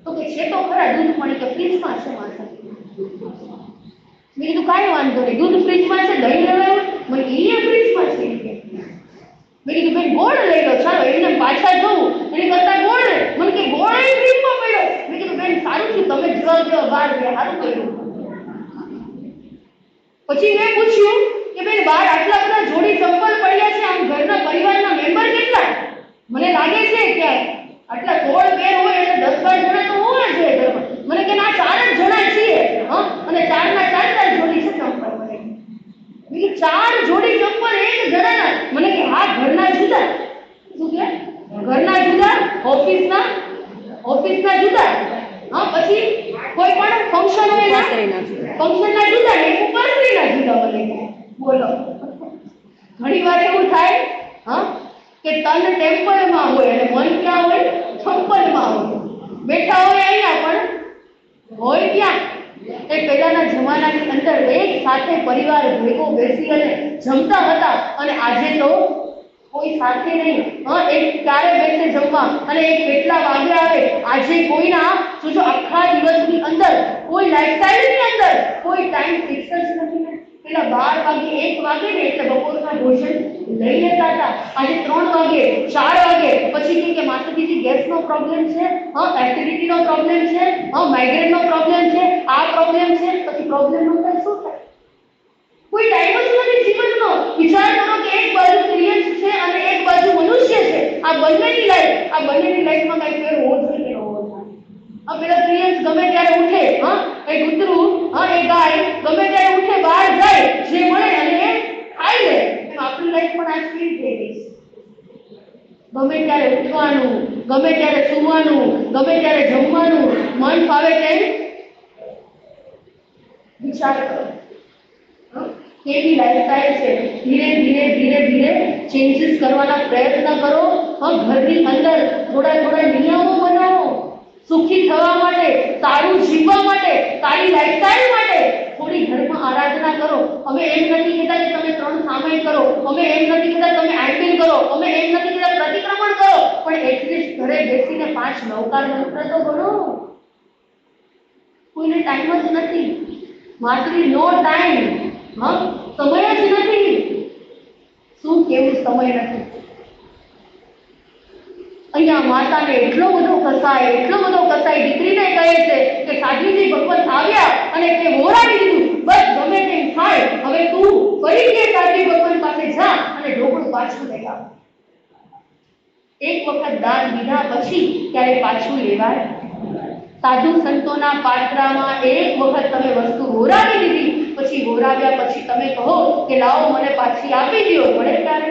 તો કે છે તો ખરા, દૂધ પાણી કે ફ્રીજમાં છે માથે. મેં કીધું કાંઈ વાંધો નહીં, દૂધ ફ્રીજમાં છે, દહીં લેવાયું મને એ ફ્રીજમાં છે. મેં કીધું બેન ગોળ લઈ લો, ચાલો એને પાછા જોઉં એની કરતા ગોળ ને. મને કે ગોળ એ ફ્રીજમાં પડ્યો. મેં કીધું બેન સારું થયું તમે જેવા બહાર ગયા, સારું કર્યું. પછી મેં પૂછ્યું કે બેન બહાર આટલા બધા જોડી ચંપલ પડ્યા છે, આમ ઘરના પરિવારના મેમ્બર કેટલા? મને લાગે છે કે આટલા 16 પેર હોય એટલે 10-12 જણા તો હોવા જોઈએ ઘરમાં. મને કે ના 4 જ જણા છીએ, અને 4 ના 4 જોડી છે ચંપલ. મને 4 જોડી ચંપલ એક જણાના. મને કે હા ઘરના જુદા. શું કે ઘરના જુદા, ઓફિસના જુદા. પછી કોઈ પણ ફંક્શન હોય ના ફંક્શનના જુદા, ને ઉપરથીના જુદા. મને બોલો, ઘણી વાર એવું થાય કે તન ટેમ્પલમાં હોય અને મન ક્યાં હોય? ચંપલમાં હોય. બેઠા હોય અહીંયા પણ હોય ક્યાં? એ પહેલાના જમાનાની અંદર એક સાથે પરિવાર ભેગો બેસી અને જમતા હતા. અને આજે તો કોઈ સાથે નહીં. એક ક્યારે બેસે જમવા અને એક કેટલા વાગે આવે, આજે કોઈના જો આખા દિવસની અંદર કોઈ લાઈફસ્ટાઈલની અંદર કોઈ ટાઈમ ફિક્સ જ નથી. પેલા 12 વાગે 1 વાગે ને એટલે બપોરના ભોજન લઈ લેતા હતા. આજે 3 વાગે 4 વાગે પછી કે માતાજીજી ગેસનો પ્રોબ્લેમ છે, એસિડિટીનો પ્રોબ્લેમ છે, માઇગ્રેનનો પ્રોબ્લેમ છે, આ પ્રોબ્લેમ છે. પછી પ્રોબ્લેમ નો થાય શું થાય? કોઈ ટાઈમ જ નથી જીવનનો. વિચાર કરો કે એક બાજુ ક્રિએટ છે અને એક બાજુ મનુષ્ય છે. આ બંનેની લાઈફમાં કઈ ફેર હોવો જોઈએ કે ન હોવો જોઈએ? આ પેલા ક્રિએટ ગમે ત્યારે ઉઠે, એ કૂતરું, એ ગાય ગમે ત્યારે ઉઠે, બહાર જાય, જે મળે અને એ ખાઈ લે. એમ આપણી લાઈફ પણ આ ફીલ થઈ ગઈ છે. ગમે ત્યારે ઉઠવાનું, ગમે ત્યારે સૂવાનું, ગમે ત્યારે જમવાનું, મન ફાવે તેમ વિચાર કરો. કેવી લાઈફસ્ટાઈલ છે. ધીરે ચેન્જીસ કરવાના પ્રયત્ન કરો. ઘરની અંદર થોડા નિયમો બનાવો. સુખી થવા માટે, સારું જીવવા માટે, સારી લાઈફસ્ટાઈલ માટે થોડી ઘરમાં આરાધના કરો. અમે એમ નથી કહેતા કે તમે 3 સામાયિક કરો, અમે એમ નથી કહેતા તમે આઈપીએલ કરો, અમે એમ નથી કહેતા પ્રતિક્રમણ કરો, પણ એટલીસ્ટ ઘરે બેસીને 5 નવકાર મંત્ર તો ભણો. કોઈને ટાઈમ જ નથી. માત્ર નો ટાઈમ. સમય જ નથી. શું કેવું, સમય નથી. અહીંયા માતાને એટલો બધો કસાય, દીકરીને કહે છે કે સાધ્વીજી ભગવાન આવ્યા અને તે મોરાવી દીધું. બસ ગમે તેમ થાય, હવે તું ફરી કે સાધ્વી ભગવાન પાસે જા અને ઢોકળું પાછું લઈ આવ. એક વખત દાન દીધા પછી ત્યારે પાછું લેવાય? સાધુ સંતોના પાત્રામાં એક વખત તમે વસ્તુ હોરાવી દીધી, પછી હોરાવ્યા પછી તમે કહો કે લાવો મને પાછી આપી દો, મળે ત્યારે?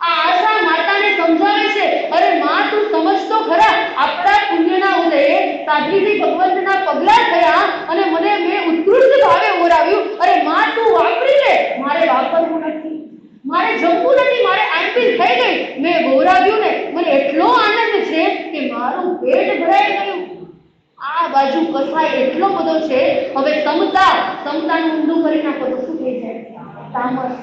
આ આશા માતાને સમજાવે છે, અરે માં તું સમજતો ખરા, આપણા પુણ્યના ઉદયે સાધ્વીજી ભગવંતના પગલા થયા અને મને મેં ઉત્કૃષ્ટ ભાવે હોરાવ્યું. અરે માં તું વાપરી લે, મારે વાપરવું નથી, મારે જમવું નથી, મારે આંપીલ થઈ ગઈ, મેં હોરાવ્યું ને મને એટલો આનંદ છે કે મારું પેટ ભરાઈ ગયું. આ બાજુ કસાય એટલો બધો છે. હવે સમતાનું ઊંધું કરી નાખો તો શું થઈ જાય? તામસ.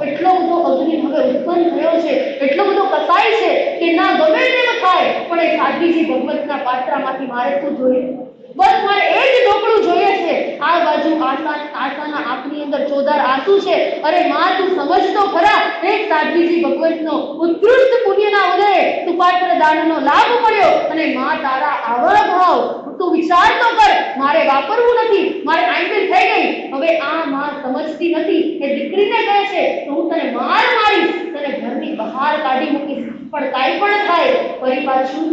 એટલો બધો અગ્નિ હવે ઉત્પન્ન થયો છે, એટલો બધો કસાય છે કે ના ગમે તેમ થાય પણ એ સાધ્વીજી ભગવતના પાત્રામાંથી મારે શું જોઈએ? બસ મારે એ જ ઢોકળું જોઈએ છે. આ બાજુ આશાના આંખની અંદર ચોદાર આંસુ છે. અરે માં, તું સમજતો ખરા, એક સાધ્વીજી ભગવતનો ઉત્કૃષ્ટ પુણ્યના ઉદય તું પાત્ર દાનનો લાભ મળ્યો અને માં તારા આવા ભાવ તું વિચાર તો કર. મારે વાપરવું નથી, મારે આંતર થઈ ગઈ. હવે આ માં સમજતી નથી કે દીકરીને કહે છે તો હું તને માર મારીશ, તને ઘરની બહાર કાઢી મૂકીશ, પણ કાંઈ પણ થાય ફરી પાછું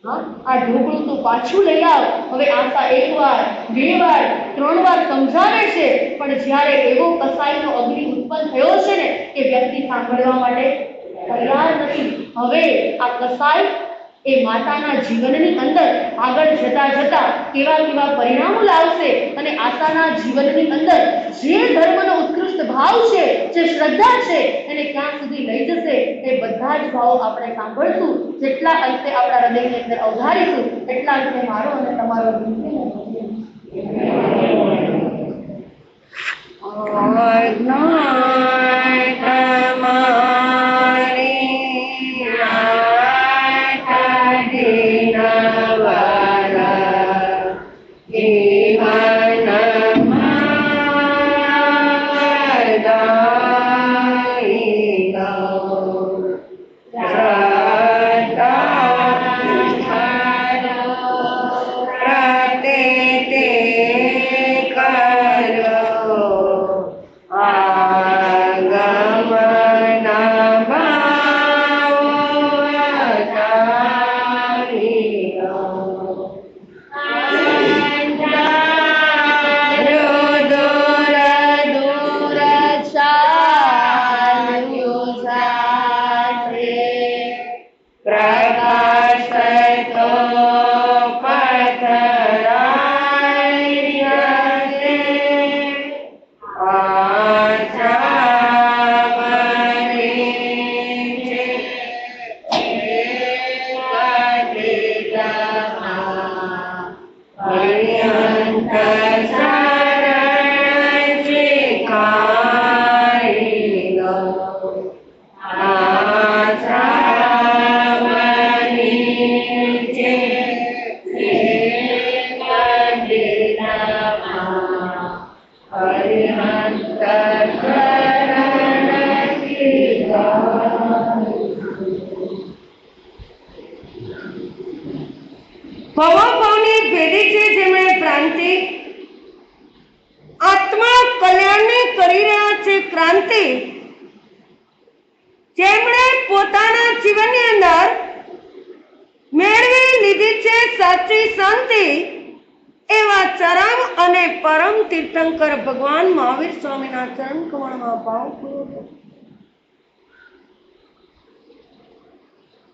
આ ઢોકળું તો પાછું લઈ આવ. હવે આશા એકવાર, બે વાર, 3 વાર સમજાવે છે, પણ જ્યારે એવો કસાઈનો અગ્નિ ઉત્પન્ન થયો છે ને કે વ્યક્તિ સાંભળવા માટે તૈયાર નથી. હવે આ કસાઈ એ માતાના જીવનની અંદર આગળ જતા જતા કેવા પરિણામો લાવશે અને આશાના જીવનની અંદર જે ધર્મનો ઉત્કૃષ્ટ ભાવ છે, જે શ્રદ્ધા છે, એને ક્યાં સુધી લઈ જશે એ બધા જ ભાવો આપણે સાંભળશું. જેટલા અંશે આપણા હૃદયની અંદર અવધારીશું એટલા અંશે મારો અને તમારો ભવોભવની ભેદી છે જેમણે ભ્રાંતિ, આત્મા કલ્યાણને કરી રહ્યા છે ક્રાંતિ, જેમણે પોતાના જીવનની અંદર મેળવી લીધી છે સાચી શાંતિ, એવા ચરમ અને પરમ તીર્થંકર ભગવાન મહાવીર સ્વામીના ચરણ કમળમાં ભાવપૂર્વક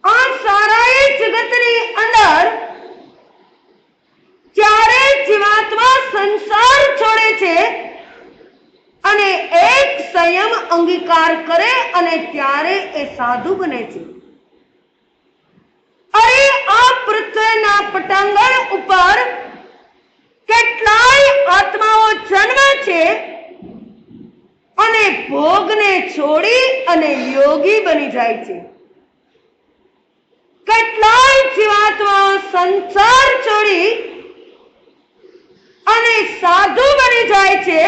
આ સારા જગતની અંદર જ્યારે જીવાત્મા સંસાર છોડે છે અને એક સંયમ અંગીકાર કરે અને ત્યારે એ સાધુ બને છે. અરે આ પૃથ્વીના પટાંગણ ઉપર કેટલાય આત્માઓ જન્મે છે અને ભોગને છોડી અને યોગી બની જાય છે. કેટલાય જીવાત્માઓ સંસાર છોડી અને સાધુ બની જાય છે.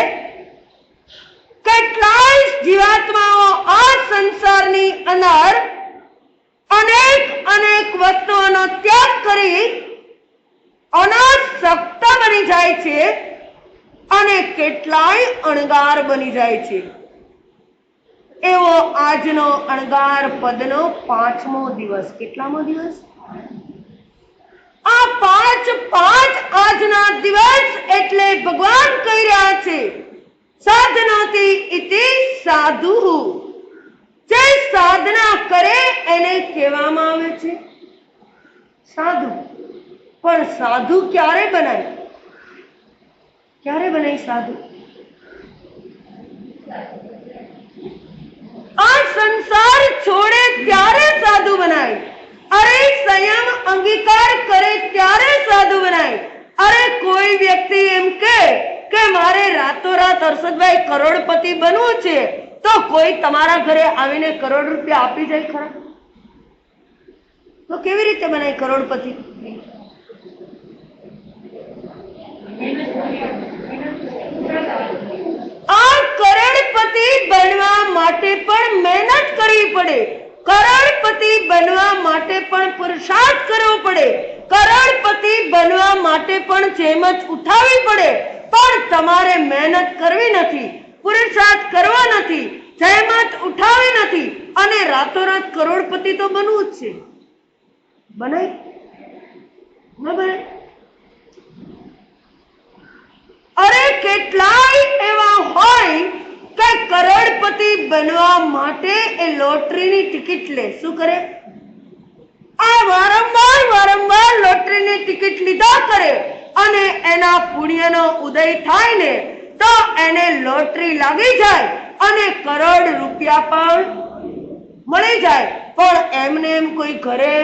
કેટલાય જીવાત્માઓ આ સંસારની અંદર અનેક વસ્તુઓનો ત્યાગ કરી અનાસક્ત બની જાય છે અને કેટલાય અણગાર બની જાય છે. એવો આજનો અણગાર પદનો 5મો દિવસ. કેટલામો દિવસ? આ પાંચ આજના દિવસ એટલે ભગવાન કહી રહ્યા છે સાધનાથી ઇતિ સાધુ. જે સાધના કરે એને કહેવામાં આવે છે સાધુ. પણ સાધુ ક્યારે બનાય? ક્યારે બનાય સાધુ? આ સંસાર છોડે ત્યારે સાધુ બનાય. અરે સંયમ અંગીકાર કરે ત્યારે સાધુ બનાય. અરે કોઈ વ્યક્તિ એમ કે કે મારે રાતોરાત હર્ષદભાઈ કરોડપતિ બનવું છે, તો કોઈ તમારા ઘરે આવીને કરોડ રૂપિયા આપી જાય ખરા? તો કેવી રીતે બનાય કરોડપતિ? આ કરોડપતિ બનવા માટે પણ મહેનત કરવી પડે, કરોડપતિ બનવા માટે પણ પુરુષાર્થ કરવો પડે, કરોડપતિ બનવા માટે પણ જેમત ઉઠાવવી પડે, પણ તમારે મહેનત કરવી નથી, પુરુષાર્થ કરવા નથી, જહેમત ઉઠાવી નથી અને રાતોરાત કરોડપતિ તો બનવું જ છે. બનાય ન બને? અરે કેટલાય એવા હોય કે કરોડપતિ બનવા માટે એ લોટરીની ટિકિટ લે. શું કરે? આ વારંવાર લોટરીની ટિકિટ લીધા કરે અને એના પુણ્યનો ઉદય થાય ને તો એને લોટરી લાગી જાય અને કરોડ રૂપિયા પણ મળી જાય. પણ એમને એમ કોઈ ઘરે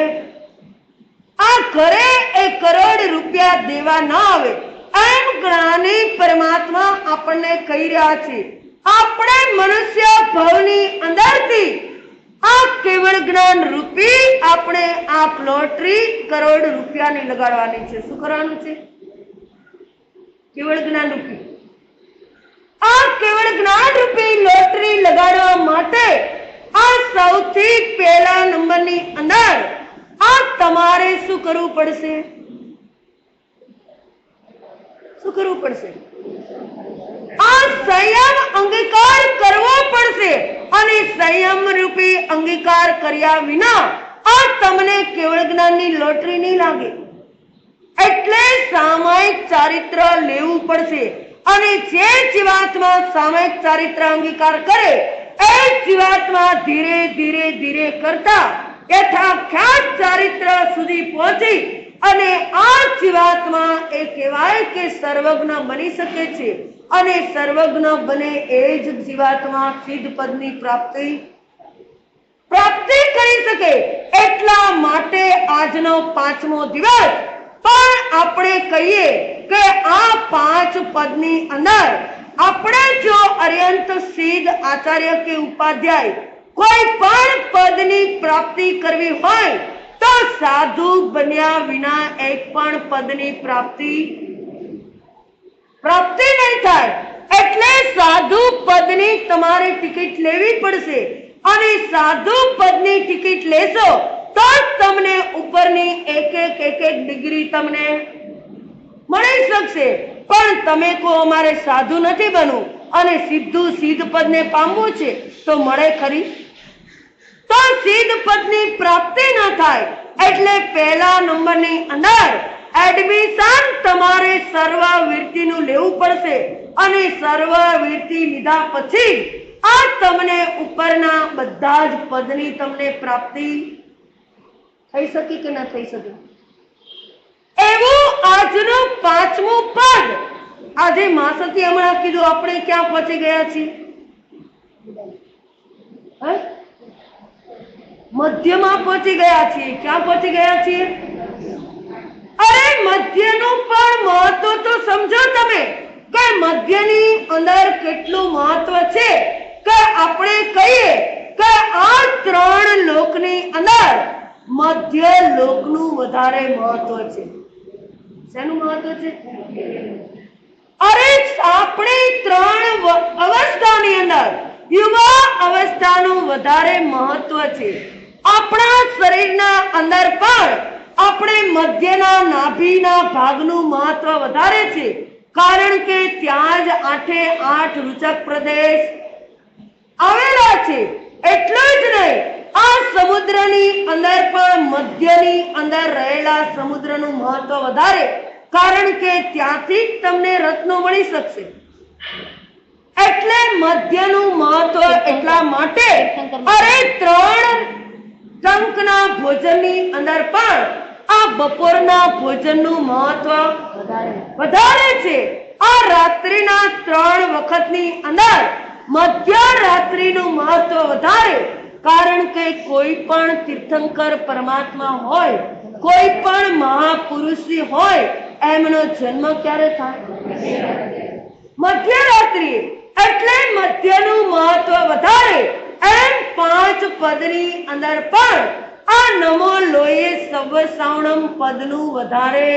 એ કરોડ રૂપિયા દેવા ના આવે. એમ જ્ઞાની પરમાત્મા આપણને કહી રહ્યા છે, આપણે મનુષ્ય ભવની અંદરથી આ કેવળ જ્ઞાન રૂપી આપણે આ લોટરી કરોડ રૂપિયાની લગાડવાની છે. શું કરવાનું છે? કેવળ જ્ઞાન રૂપી આ કેવળ જ્ઞાન રૂપી લોટરી લગાડવા માટે આ સૌથી પહેલા નંબરની અંદર આ તમારે શું કરવું પડશે? શું કરવું પડશે? આ સંયમ અંગીકાર કરવો પડશે અને સંયમ રૂપી અંગીકાર કર્યા વિના આ તમને કેવળ જ્ઞાનની લોટરી નહીં લાગે. એટલે સામાયિક ચારિત્ર લેવું પડશે અને જે જીવાત્મા સામાયિક ચારિત્ર અંગીકાર કરે એ જીવાત્મા ધીરે ધીરે ધીરે કરતા યથાખ્યાત ચારિત્ર સુધી પહોંચી અને આ જીવાત્મા એ કહેવાય કે સર્વજ્ઞ બની શકે છે અને સર્વજ્ઞ બને એ જ જીવાત્મા સિદ્ધ પદની પ્રાપ્તિ કરી શકે. એટલા માટે આજનો 5મો દિવસ પણ આપણે કહીએ કે આ 5 પદની અંદર આપણે જો અર્યંત સિદ્ધ આચાર્ય કે ઉપાધ્યાય કોઈ પણ પદની પ્રાપ્તિ કરવી હોય તો સાધુ બન્યા વિના એક પણ પદની પ્રાપ્તિ નહીં થાય. એટલે સાધુ પદની તમારે ટિકિટ લેવી પડશે અને સાધુ પદની ટિકિટ લેશો તો તમને ઉપરની એક ડિગ્રી તમને મળી શકશે. પણ તમે કહો અમારે સાધુ નથી બનવું અને સિદ્ધ પદને પામવું છે તો મળે ખરી? તો સિદ્ધ પદની પ્રાપ્તિ ન થાય. એટલે પહેલા નંબરની અંદર એડમિશન તમારે સર્વવૃત્તિનું લેવું પડશે અને સર્વવૃત્તિ લીધા પછી આ તમને ઉપરના બધા જ પદની તમને પ્રાપ્તિ થઈ શકે કે ન થઈ શકે? એવું આજનું 5મું પદ. આજે માસતી હમણાં કીધું આપણે ક્યાં પહોંચી ગયા છીએ? મધ્યમાં પહોંચી ગયા છીએ. ક્યાં પહોંચી ગયા છીએ? અરે મધ્યનું પણ મહત્વ તો સમજો તમે કે મધ્યની અંદર કેટલું મહત્વ છે કે આપણે કહીએ કે આ 3 લોકની અંદર મધ્ય લોકનું વધારે મહત્વ છે. શેનું મહત્વ છે? અરે આપણે 3 અવસ્થાની અંદર યુવા અવસ્થાનું વધારે મહત્વ છે. આપણા શરીરના અંદર પણ આપણે મધ્યના નાભીના ભાગનું મહત્વ વધારે છે. કારણ કે ત્યાં જ 8 રૂચક પ્રદેશ આવેલા છે. એટલું જ નહીં, આ સમુદ્રની અંદર પણ મધ્યની અંદર રહેલા સમુદ્રનું મહત્વ વધારે. કારણ કે ત્યાંથી જ તમને રત્નો મળી શકશે. એટલે મધ્યનું મહત્વ એટલા માટે અરે 3 ટંકના ભોજનની અંદર પણ આ બપોરના ભોજનનું મહત્વ વધારે છે. આ રાત્રિના 3 વખતની અંદર મધ્યરાત્રિનું મહત્વ વધારે. કારણ કે કોઈ પણ તીર્થંકર પરમાત્મા હોય, કોઈ પણ મહાપુરુષ હોય, એમનો જન્મ ક્યારે થાય? મધ્યરાત્રિએ, એટલે મધ્યનું મહત્વ વધારે. એમ 5 પદની અંદર પણ આ નમો લોહી સવ સાવણમ પદનું વધારે.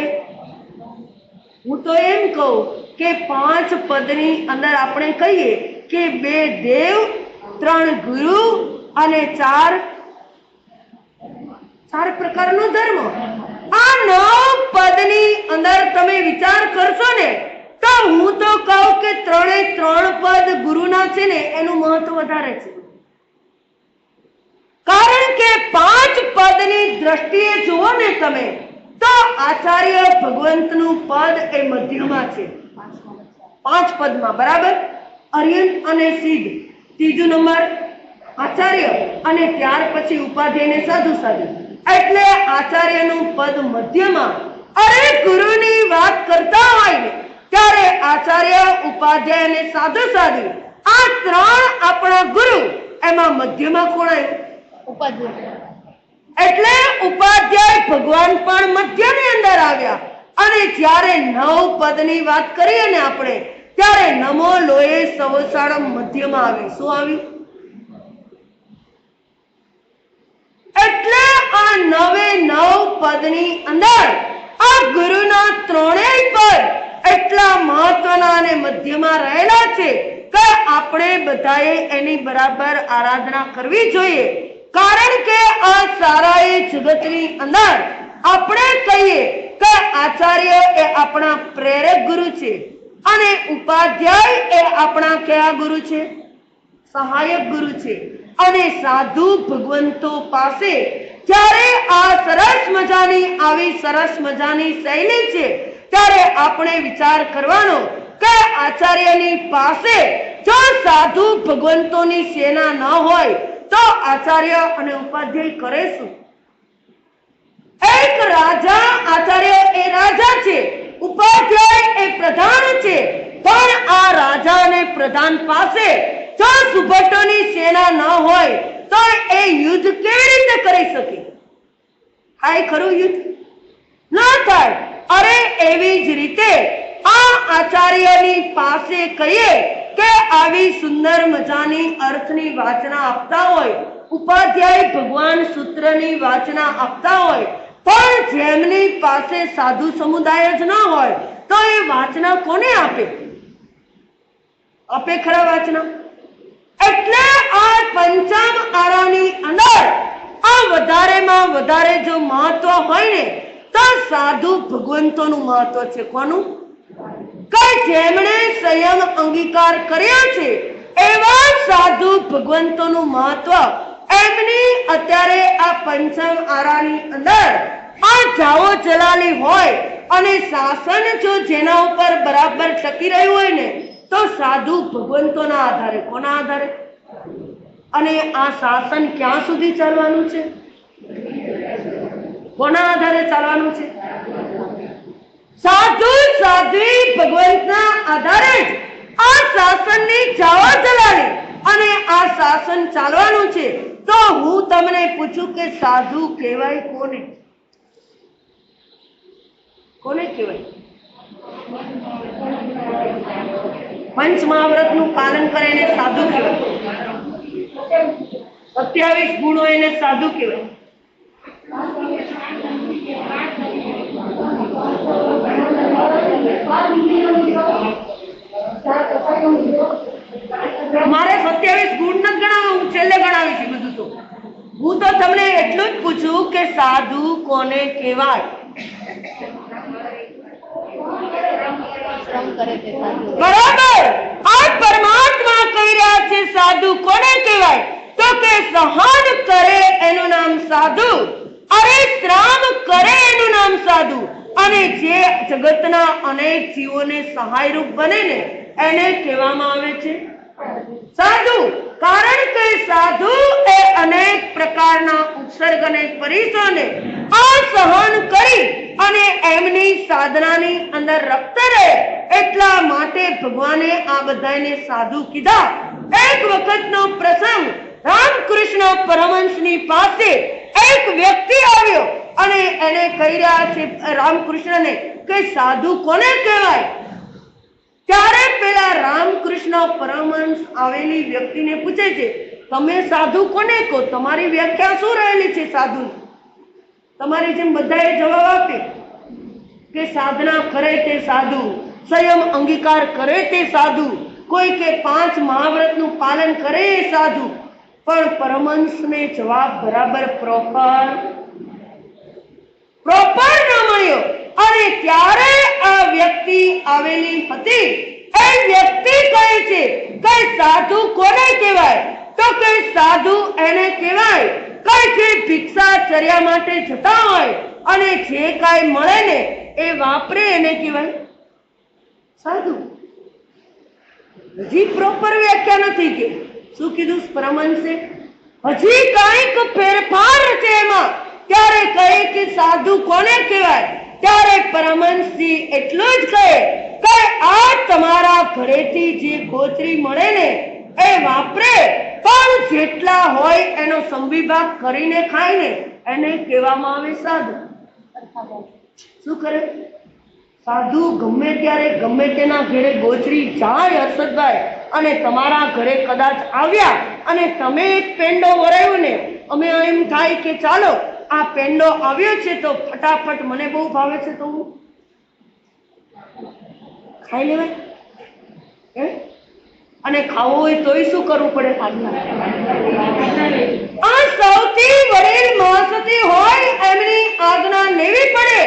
હું તો એમ કહું કે 5 પદની અંદર આપણે કહીએ કે 2 દેવ, 3 ગુરુ અને 4 પ્રકારનો ધર્મ. આ 9 પદની અંદર તમે વિચાર કરશો ને તો હું તો કહું કે 3 પદ ગુરુના છે ને એનું મહત્વ વધારે છે. કારણ કે 5 પદની દ્રષ્ટિએ જુઓ ને તમે તો આચાર્ય ભગવંતનું પદ એ મધ્યમાં છે. 5 પદમાં બરાબર. અર્યંત અને સિદ્ધ ત્રીજો નંબર આચાર્ય, અને ત્યાર પછી ઉપાધ્યાય ને સાધુ સાધુ. એટલે આચાર્યનું પદ મધ્યમાં. અરે ગુરુની વાત કરતા હોય ને ત્યારે આચાર્ય, ઉપાધ્યાય અને સાધુ સાધુ આ 3 આપણા ગુરુ. એમાં મધ્યમાં કોણ આવ્યું? ઉપાધ્યાય. એટલે ઉપાધ્યાય ભગવાન પણ મધ્યની અંદર આવ્યા. અને જ્યારે 9 પદની વાત કરીએ ને આપણે ત્યારે નમો લોહે સવસાળમ મધ્યમાં આવે. શું આવ્યું? એટલે આ 9 પદની અંદર આ ગુરુના 3 પદ એટલા મહત્વના અને મધ્યમાં રહેલા છે કે આપણે બધાએ એની બરાબર આરાધના કરવી જોઈએ. કારણ કે આ સારા એ જગતની અંદર આપણે કહીએ કે આચાર્ય એ આપણા પ્રેરક ગુરુ છે અને ઉપાધ્યાય એ આપણા કયા ગુરુ છે? સહાયક ગુરુ છે. અને સાધુ ભગવંતો પાસે જ્યારે આ સરસ મજાની આવી સરસ મજાની શૈલી છે ત્યારે આપણે વિચાર કરવાનો કે આચાર્યની પાસે જો સાધુ ભગવંતોની સેના ન હોય તો આચાર્ય અને ઉપાધ્યાય કરે શું? એક રાજા, આચાર્ય એ રાજા છે, ઉપાધ્યાય એ પ્રધાન છે. પણ આ રાજા અને પ્રધાન પાસે જો સુભટોની સેના ન હોય તો એ યુદ્ધ કેવી રીતે કરી શકે? થાય ખરું યુદ્ધ? ના થાય. અરે એવી જ રીતે આ આચાર્યની પાસે કહીએ કે આવી સુંદર મજાની અર્થની વાચના આપતા હોય, ઉપાધ્યાય ભગવાન સૂત્રની વાચના આપતા હોય, પણ જેમની પાસે સાધુ સમુદાય જ ન હોય તો એ વાચના કોને આપે? આપે ખરા વાચના? એટલે આ પંચમ આરાની અંદર આ વધારેમાં વધારે જો મહત્વ હોય ને તો સાધુ ભગવંતોનું મહત્વ છે. કોનું? કે જેમણે સંયમ અંગીકાર કર્યા છે એવા સાધુ ભગવંતોનું મહત્વ એમની અત્યારે આ પંચમ આરાની અંદર આ જાઓ જલાલી હોય અને શાસન જો જેના ઉપર બરાબર ટકી રહ્યું હોય ને તો સાધુ ભગવંતોના આધારે. કોના આધારે? અને આ શાસન ક્યાં સુધી ચાલવાનું છે? કોના આધારે ચાલવાનું છે? સાધુ સાધ્વી ભગવંતના આધારે જ આ શાસનની જાઓ જલાલી અને આ શાસન ચાલવાનું છે. તો હું તમને પૂછું કે સાધુ કહેવાય કોને? કોને કહેવાય? પંચમહાવ્રતનું પાલન કરે એને સાધુ કહેવાય. 27 ગુણો એને સાધુ કહેવાય. મારે 27 ગુણ નથી ગણાવવા, હું છેલ્લે ગણાવી છું બધું. તો હું તો તમને એટલું જ પૂછું કે સાધુ કોને કહેવાય? બરાબર. આ પરમાત્મા કહી રહ્યા છે સાધુ કોને કહેવાય? તો કે સહન કરે એનું નામ સાધુ, અરે શ્રામ કરે એનું નામ સાધુ, અને જે જગતના અનેક જીવોને સહાયરૂપ બને ને એને કહેવામાં આવે છે સાધુ. કારણ કે સાધુ એ અનેક પ્રકારના ઉપસર્ગ અને પરિસોને આ સહન કરી અને એમની સાધનાની અંદર રખતા રહે એટલા માટે ભગવાને આ બધાને સાધુ કીધા. એક વખતનો પ્રસંગ, રામકૃષ્ણ પરમહંસની પાસે એક વ્યક્તિ આવ્યો અને એને કહી રહ્યા છે રામકૃષ્ણને કે સાધુ કોને કહેવાય? ત્યારે પેલા રામકૃષ્ણ પરમહંસ આવેલી વ્યક્તિને પૂછે છે, તમે સાધુ કોને કહો? તમારી વ્યાખ્યા શું રહેલી છે સાધુ? તમારી જેમ બધાએ જવાબ આપે કે સાધના કરે તે સાધુ, સંયમ અંગીકાર કરે તે સાધુ, કોઈ કે 5 મહાવ્રતનું પાલન કરે એ સાધુ. પણ પરમહંસને જવાબ બરાબર પ્રોપર ન મળ્યો. અને ત્યારે આ વ્યક્તિ આવેલી હતી, એ વ્યક્તિ કહે છે કે સાધુ કોને કહેવાય? તો કે સાધુ એને કહેવાય કે જે ભિક્ષાચર્યા માટે જતા હોય અને જે કાંઈ મળે ને એ વાપરે એને કહેવાય સાધુ. હજી પ્રોપર વ્યાખ્યા નથી કે શું કીધું પરમહંસે? હજી કાંઈક ફેરફાર છે એમાં. ત્યારે કહે કે સાધુ કોને કહેવાય? ત્યારે પરમહંસજી એટલું જ કહે કે આ તમારા ઘરેથી જે ગોચરી મળે ને એ વાપરે, પણ જેટલા હોય એનો સંવિભાગ કરીને ખાય ને એને કહેવામાં આવે સાધુ. શું કરે? સાધુ ગમે ત્યારે ગમે તેના ઘરે ગોચરી જાય હર્ષદભાઈ, અને તમારા ઘરે કદાચ આવ્યા અને તમે એક પેંડો વરાયો ને, અમે એમ થાય કે ચાલો આ પેંડો આવ્યો છે તો ફટાફટ મને બહુ ભાવે છે તો હું ખાઈ લેવાય. અને ખાવું હોય તોય શું કરવું પડે? આ સૌથી વડીલ મહાસતી હોય એમની આજ્ઞા લેવી પડે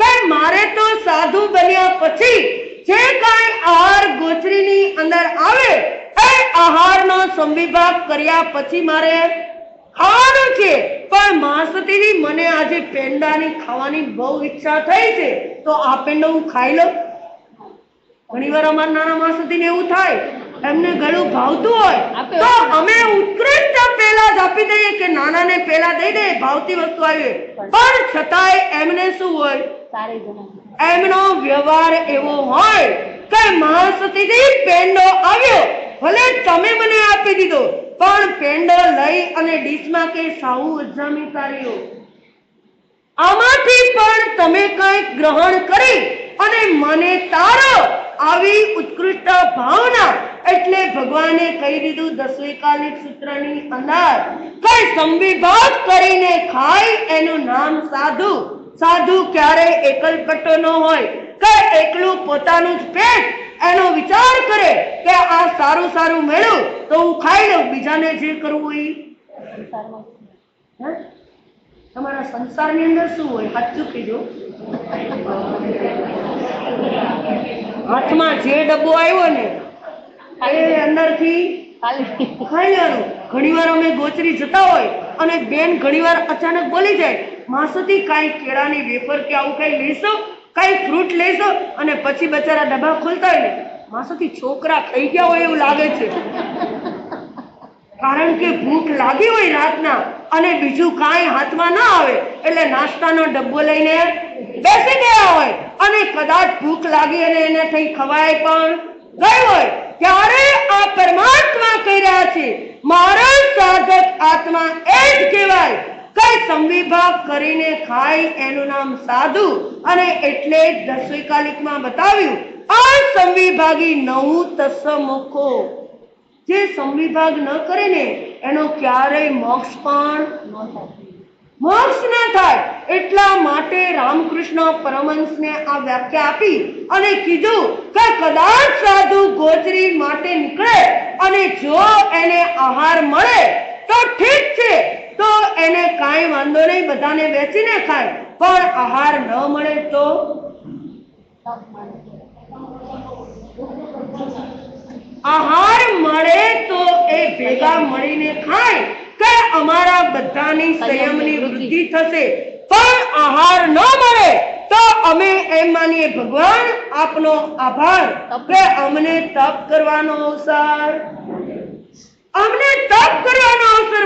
કે મારે તો સાધુ બન્યા પછી જે કાંઈ આહાર ગોચરીની અંદર આવે એ આહારનો સંવિભાગ કર્યા પછી મારે ખાવાનું છે. પણ મહાસતીજી મને આજે પેંડાની ખાવાની બહુ ઈચ્છા થઈ છે તો આ પેંડો હું ખાઈ લઉં. ઘણીવાર અમારા નાના મહાસતીને એવું થાય, એમને ગળું ભાવતું હોય તો અમે ઉત્કૃષ્ટ પેલા જ આપી દઈએ કે નાનાને પેલા દઈ દે, ભાવતી વસ્તુ આવી. પણ છતાંય એમને શું હોય? એમનો વ્યવહાર એવો હોય કે મહાસતીજી પેંડો આવ્યો, ભલે તમે મને આપી દીધો, પણ પેંડો લઈ અને ડીશમાં કે સાહુ અજામી તારીઓ, આમાંથી પણ તમે કંઈક ગ્રહણ કરી અને મને તારો, આવી ઉત્કૃષ્ટ ભાવના. એટલે ભગવાને કહી દીધું દસવેકાલિક સૂત્રની અંદર કે સંવિભાગ કરીને ખાય એનું નામ સાધુ. સાધુ ક્યારે એકલપટ્ટો ન હોય કે એકલું પોતાનું જ પેટ એનો વિચાર કરે કે આ સારું સારું મળ્યું તો હું ખાઈ લઉં, બીજાને જે કરવું હોય. તમારા સંસારની અંદર શું હોય? સાચું કીધું. હાથમાં જે ડબ્બો આવ્યો ને એ અંદરથી ખાઈ લેવાનું. ઘણીવાર અમે ગોચરી જતા હોય અને બેન ઘણીવાર અચાનક બોલી જાય, મહાસતી કાંઈ કેળાની વેફર કે આવું કઈ લેશો, કઈ ફ્રૂટ લેશો, અને પછી બચારા ડબ્બા ખોલતા હોય ને મહાસતી છોકરા ખાઈ ગયા હોય એવું લાગે છે. કારણ કે ભૂખ લાગી હોય રાતના અને બીજું કાંઈ હાથમાં ના આવે એટલે નાસ્તાનો ડબ્બો લઈને બેસી ગયા હોય અને કદાચ ભૂખ લાગી અને એને થઈ ખવાય પણ ગઈ હોય. ત્યારે આ પરમાત્મા કહી રહ્યા છે મારો સાધક આત્મા એ જ કહેવાય કઈ સંવિભાગ કરીને ખાય એનું નામ સાધુ. અને એટલે જ દસવેકાલિકમાં બતાવ્યું આ સંવિભાગી નવું તસ્સ મોક્ષો. જે સંવિભાગ ન કરે ને એનો ક્યારેય મોક્ષ પણ મોક્ષ ન થાય. એટલા માટે રામકૃષ્ણ પરમહંસને આ વ્યાખ્યા આપી અને કીધું કે કદાચ સાધુ ગોચરી માટે નીકળે અને જો એને આહાર મળે તો ઠીક છે, તો એને કાંઈ વાંધો નહીં, બધાને વેચીને ખાય. પણ આહાર ન મળે તો આહાર મળે તો એ ભેગા મળીને ખાય કે અમારા બધાની સંયમની વૃદ્ધિ થશે. પણ આહાર ન મળે તો અમે એમ માનીએ ભગવાન આપનો આભાર કે અમને તપ કરવાનો અવસર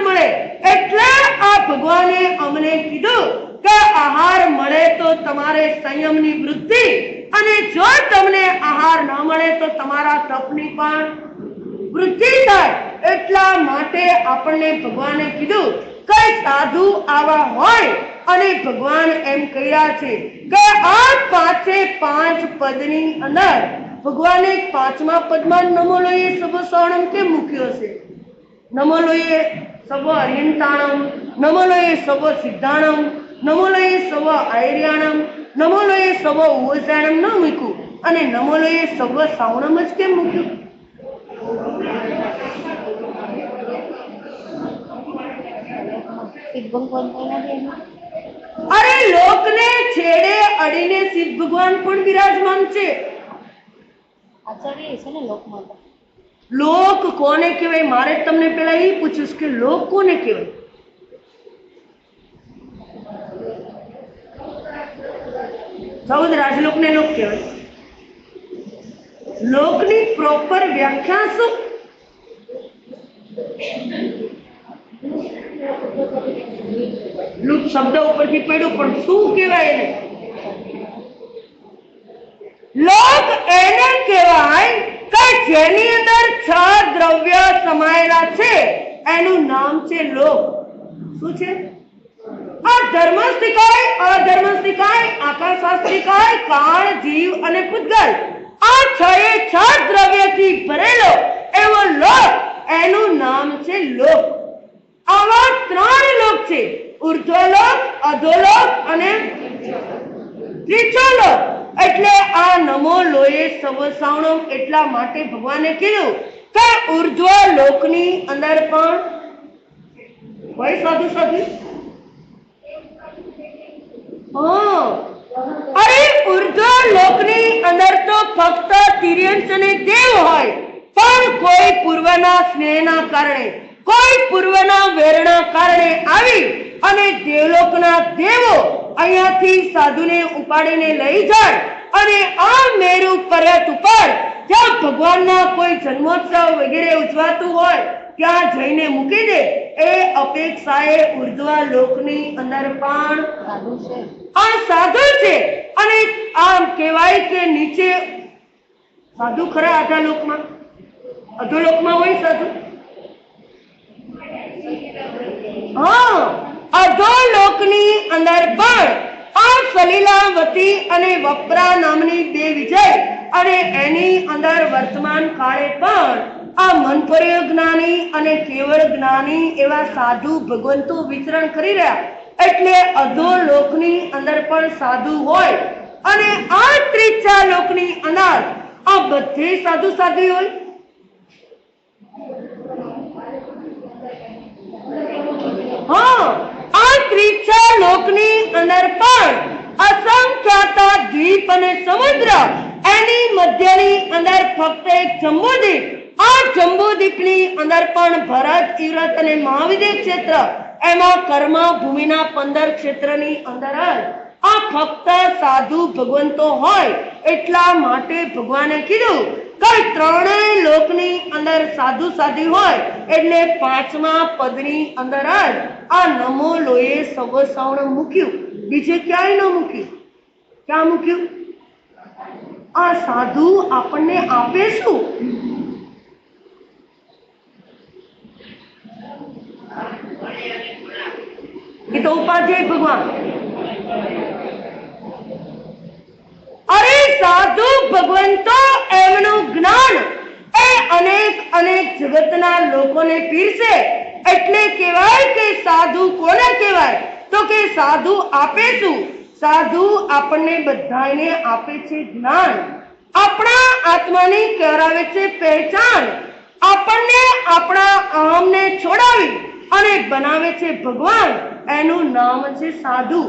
મળે. એટલે આ ભગવાને અમને કીધું કે આહાર મળે તો તમારે સંયમની વૃદ્ધિ, અને જો તમને આહાર ન મળે તો તમારા તપની પણ વૃદ્ધિ થાય. એટલા માટે આપણને ભગવાને કીધું કે સાધુ આવા હોય. અને ભગવાન એમ કહ્યા છે કે આ 5 પદની અંદર ભગવાને પાંચમા પદમાં નમો લોયે સર્વ સવર્ણમ કેમ મૂક્યો છે? નમો લોયે સર્વ અરિયંતાણમ, નમો લોયે સર્વ સિદ્ધાણમ, નમો લોયે સર્વ આયર્યાણમ, નમો લોયે સર્વ ઉવજાણમ ન મૂક્યું અને નમો લોયે સર્વ સાવણમ જ કેમ મૂક્યું? અરે લોકને છેડે અડીને શિવ ભગવાન પણ બિરાજમાન છે. આચાર્ય છે ને લોકમાં. લોક કોને કહેવાય? મારે તમને પેલા એ પૂછ્યું છે કે લોક કોને કહેવાય? સૌદ રાજલોકને લોક કહેવાય. લોકની પ્રોપર વ્યાખ્યા શું? લુક શબ્દ ઉપરથી પડ્યું પણ શું કહેવાય એને? લોક એને કહેવાય કે જેની અંદર 6 દ્રવ્ય સમાયેલા છે એનું નામ છે લોક. શું છે? આ ધર્મસ્થિકાય, અધર્મસ્થિકાય, આકાશાસ્ત્રિકાય, કાળ, જીવ અને પૂતગલ, આ 6 દ્રવ્યથી ભરેલો એવો લોક, એનું નામ છે લોક. આવા 3 લોક છે: ઉર્ધ્વલોક, અધોલોક અને ત્રિચોલોક. એટલે આ નમો લોયે સર્વ સાવણમ એટલા માટે ભગવાને કીધું કે ઉર્ધ્વ લોકની અંદર પણ હોય સાધુ સાધુ. અરે ઉર્ધ્વ લોકની અંદર તો ફક્ત તિર્યંશ અને દેવ હોય, પણ કોઈ પૂર્વના સ્નેહના કારણે, કોઈ પૂર્વના વેરના કારણે આવી અને દેવલોકના દેવો અહીંયાથી સાધુને ઉપાડીને લઈ જાય અને આ મેરુ પર્વત ઉપર જ્યાં ભગવાનના કોઈ જન્મોત્સવ વગેરે ઉજવાતું હોય ત્યાં જઈને મૂકી દે. એ અપેક્ષાએ ઉર્ધ્વ લોકની અંદર પણ આ સાધુ છે. અને આમ કહેવાય કે નીચે સાધુ ખરા અધોલોકમાં, અધોલોકમાં હોય સાધુ. અધોલોકની અંદર પણ આ સલીલાવતી અને વપ્રા નામની 2 વિજય અને એની અંદર વર્તમાન કાળે પણ આ મનપર્ય જ્ઞાની અને કેવળ જ્ઞાની એવા સાધુ ભગવંતો વિચરણ કરી રહ્યા. એટલે અધોલોકની અંદર પણ સાધુ હોય અને આ ત્રીજા લોકની અંદર આ બધે સાધુ સાધુ હોય. આ ત્રીજા લોકની અંદર પણ અસંખ્યાત દ્વીપ અને સમુદ્ર, એની મધ્યની અંદર ફક્ત એક જંબુદ્વીપ. આ જંબુદ્વીપની અંદર પણ ભરત, ઈરત અને મહાવિદ્ય ક્ષેત્ર, એમાં કર્મ ભૂમિના 15 ક્ષેત્રની અંદર જ આ ફક્ત સાધુ ભગવંતો હોય. એટલા માટે ભગવાને કીધું કે 3 લોકની અંદર સાધુ સાધુ હોય. એટલે 5મા પદની અંદર જ આ નમો લોયે સર્વ સવર્ણમ મૂક્યું. બીજે ક્યાંય ન મૂક્યું. ક્યાં મૂક્યું? આ સાધુ આપણને આપે શું? એ તો ઉપાધ્યાય ભગવાન. અરે સાધુ ભગવંતો એમનું જ્ઞાન એ અનેક જગતના લોકોને પીરસે. એટલે કહેવાય કે સાધુ કોને કહેવાય? તો કે સાધુ આપે શું? સાધુ આપણને બધાને આપે છે જ્ઞાન, આપણા આત્માની કરાવે છે પહેચાન, આપણને આપણા અહમને છોડાવી અને બનાવે છે ભગવાન. એનું નામ છે સાધુ.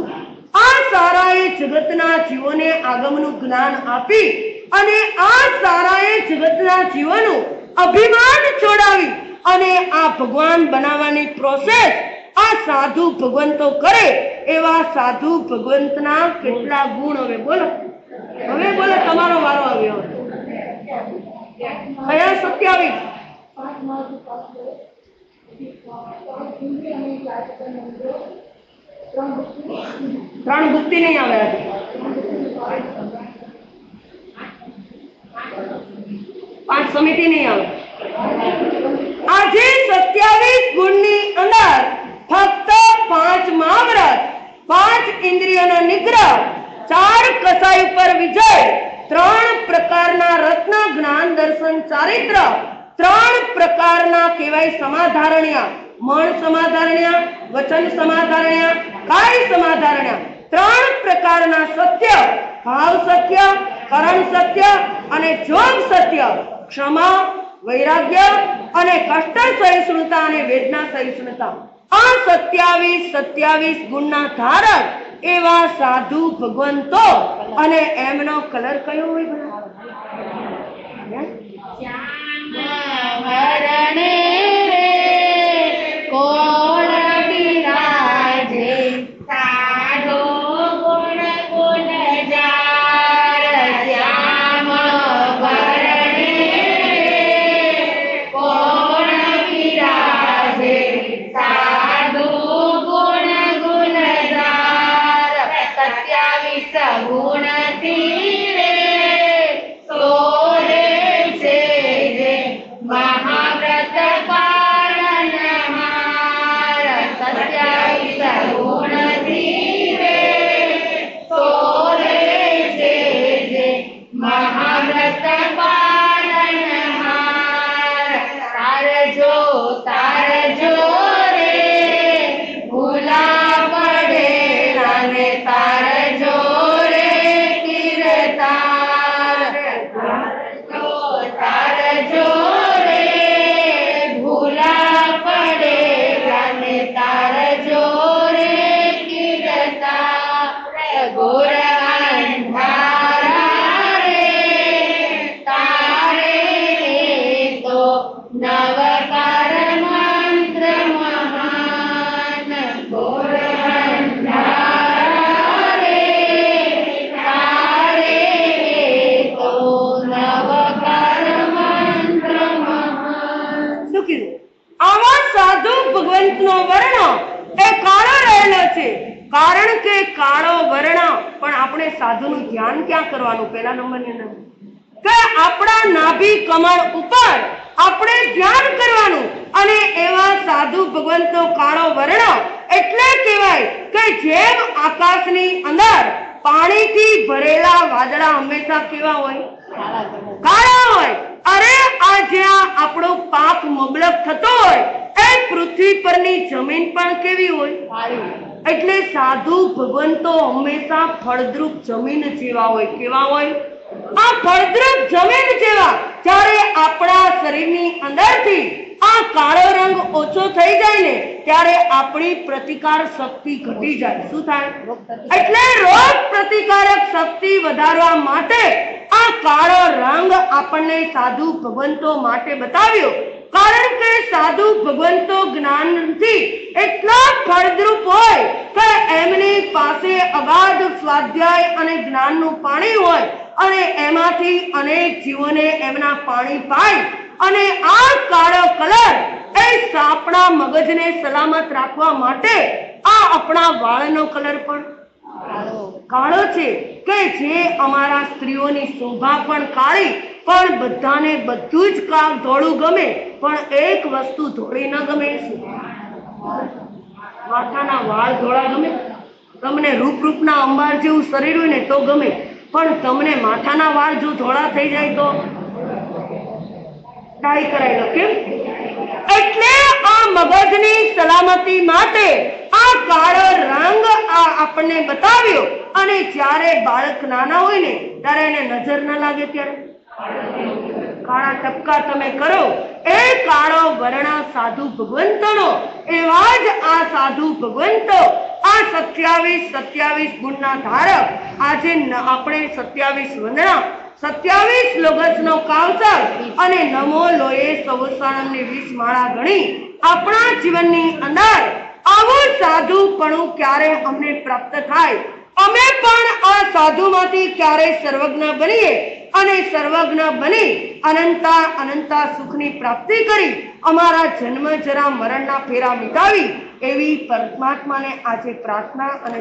આ સારાએ જગતના જીવોને આગમનું જ્ઞાન આપી અને આ સારાએ જગતના જીવોનું અભિમાન છોડાવી અને આ ભગવાન બનાવવાની પ્રોસેસ આ સાધુ ભગવંતો કરે. એવા સાધુ ભગવંતના કેટલા ગુણ હવે બોલો. હવે બોલો, તમારો વારો આવ્યો. કયા 27? 3 ગુપ્તી નહીં આવે આજે. 5 સમિતિ નહીં આવે. આજે 27 ગુણની અંદર ફક્ત 5 મહાવ્રત, 5 ઇન્દ્રિયોનો નિગ્રહ, 4 કસાઈ ઉપર વિજય ત્રણ પ્રકારના રત્ન જ્ઞાન દર્શન ચારિત્ર, ત્રણ પ્રકારના કહેવાય સમાધારણ્યા, મન સમાધારણ્યા, વચન સમાધારણ્યા, કાય સમાધારણ્યા, ત્રણ પ્રકારના સત્ય, ભાવ સત્ય, કરણ સત્ય અને જોગ સત્ય, ક્ષમા, વૈરાગ્ય અને કષ્ટ સહિષ્ણુતા અને વેદના સહિષ્ણુતા, આ 27 ગુણના ધારક એવા સાધુ ભગવંતો. અને એમનો કલર કયો હોય ભલા? વરણે રે કોણ બિરાજે, સાધુ ગુણ ગુણજાર. શ્યામ વરણે રે કોણ બિરાજે, સાધુ ગુણ ગુણજાર. 27 ગુણથી રે સોરે છે જે મહાવ્રત પાલનહાર. 27 ગુણથી રે સોરે છે જે મહાવ્રત પાલનહાર. તારજો તારજો રે ભૂલા પડેલા ને, તારજો રે કીર્તાર. તારજો રે ભૂલા પડેલા ને, તારજો રે કીર્તાર. ઘોર અંધારા રે તારે તો નવકાર મંત્ર મહાન. ઘોર અંધારા રે તારે તો નવકાર મંત્ર મહાન. શું કીધું? આવા સાધુ ભગવંતનો વર્ણ એ કાળો રહેલો છે. કારણ કે કાળો વર્ણ, પણ આપણે સાધુનું ધ્યાન ક્યાં કરવાનું? પહેલા નંબરની અંદર કે આપણા નાભી કમળ ઉપર આપણે ધ્યાન કરવાનું. અને એવા સાધુ ભગવંતનો કાળો વર્ણ એટલે કહેવાય કે જેમ આકાશની અંદર પાણીથી ભરેલા વાદળા હંમેશા કેવા હોય? કાળા હોય. અરે આ જ્યાં આપણો પાક મબલક થતો હોય એ પૃથ્વી પરની જમીન પણ કેવી હોય? એટલે સાધુ ભગવંતો હંમેશા ફળદ્રુપ જમીન જેવા હોય. કેવા હોય? આ ફળદ્રુપ જમીન જેવા. જ્યારે આપણા શરીરની અંદરથી આ કાળો રંગ ઓછો થઈ જાય ને, ત્યારે આપણી પ્રતિકાર શક્તિ ઘટી જાય. શું થાય? એટલે રોગ પ્રતિકારક શક્તિ વધારવા માટે આ કાળો રંગ આપણને સાધુ ભગવંતો માટે બતાવ્યો. કારણ કે સાધુ ભગવંતો જ્ઞાનથી એટલા ફળદ્રુપ હોય કે એમની પાસે અગાધ સ્વાધ્યાય અને જ્ઞાનનું પાણી હોય, અને એમાંથી અનેક જીવોને એમના પાણી પાય. અને આ કાળો કલર એ આપણા મગજને સલામત રાખવા માટે આ આપણા વાળનો કલર પણ કાળો છે. કે જે અમારા સ્ત્રીઓની શોભા પણ કાળી, પણ બધાને બધું જ કામ ધોળું ગમે, પણ એક વસ્તુ ધોળી ન ગમે. માથાના વાળ ધોળા ગમે? તમને રૂપના અંબાર જેવું શરીર હોય ને તો ગમે, પણ તમને માથાના વાળ જો ધોળા થઈ જાય તો ડાઈ કરાવી લો. કેમ? એટલે આ મગજની સલામતી માટે આ કાળો રંગ આપણને બતાવ્યો. અને જ્યારે બાળક નાના હોય ને ત્યારે એને નજર ન લાગે ત્યારે કાળા ટપકા તમે કરો, એ કાળો વર્ણ સાધુ ભગવંતોનો. એવા જ આ સાધુ ભગવંતો આ 27 ગુણના ધારક. આજે આપણે 27 વંદના, 27 લોગસનો કાવતર અને નમો લોએ સવસાનની 20 માળા ગણી આપણા જીવનની અંદર આવું સાધુપણું ક્યારે અમને પ્રાપ્ત થાય? અમે પણ આ સાધુમાંથી ક્યારે સર્વજ્ઞ બનીએ અને સર્વજ્ઞ બની અનંતા સુખની પ્રાપ્તિ કરી અમારા જન્મ જરા મરણના ફેરા મિટાવી એવી પરમાત્માને આજે પ્રાર્થના અને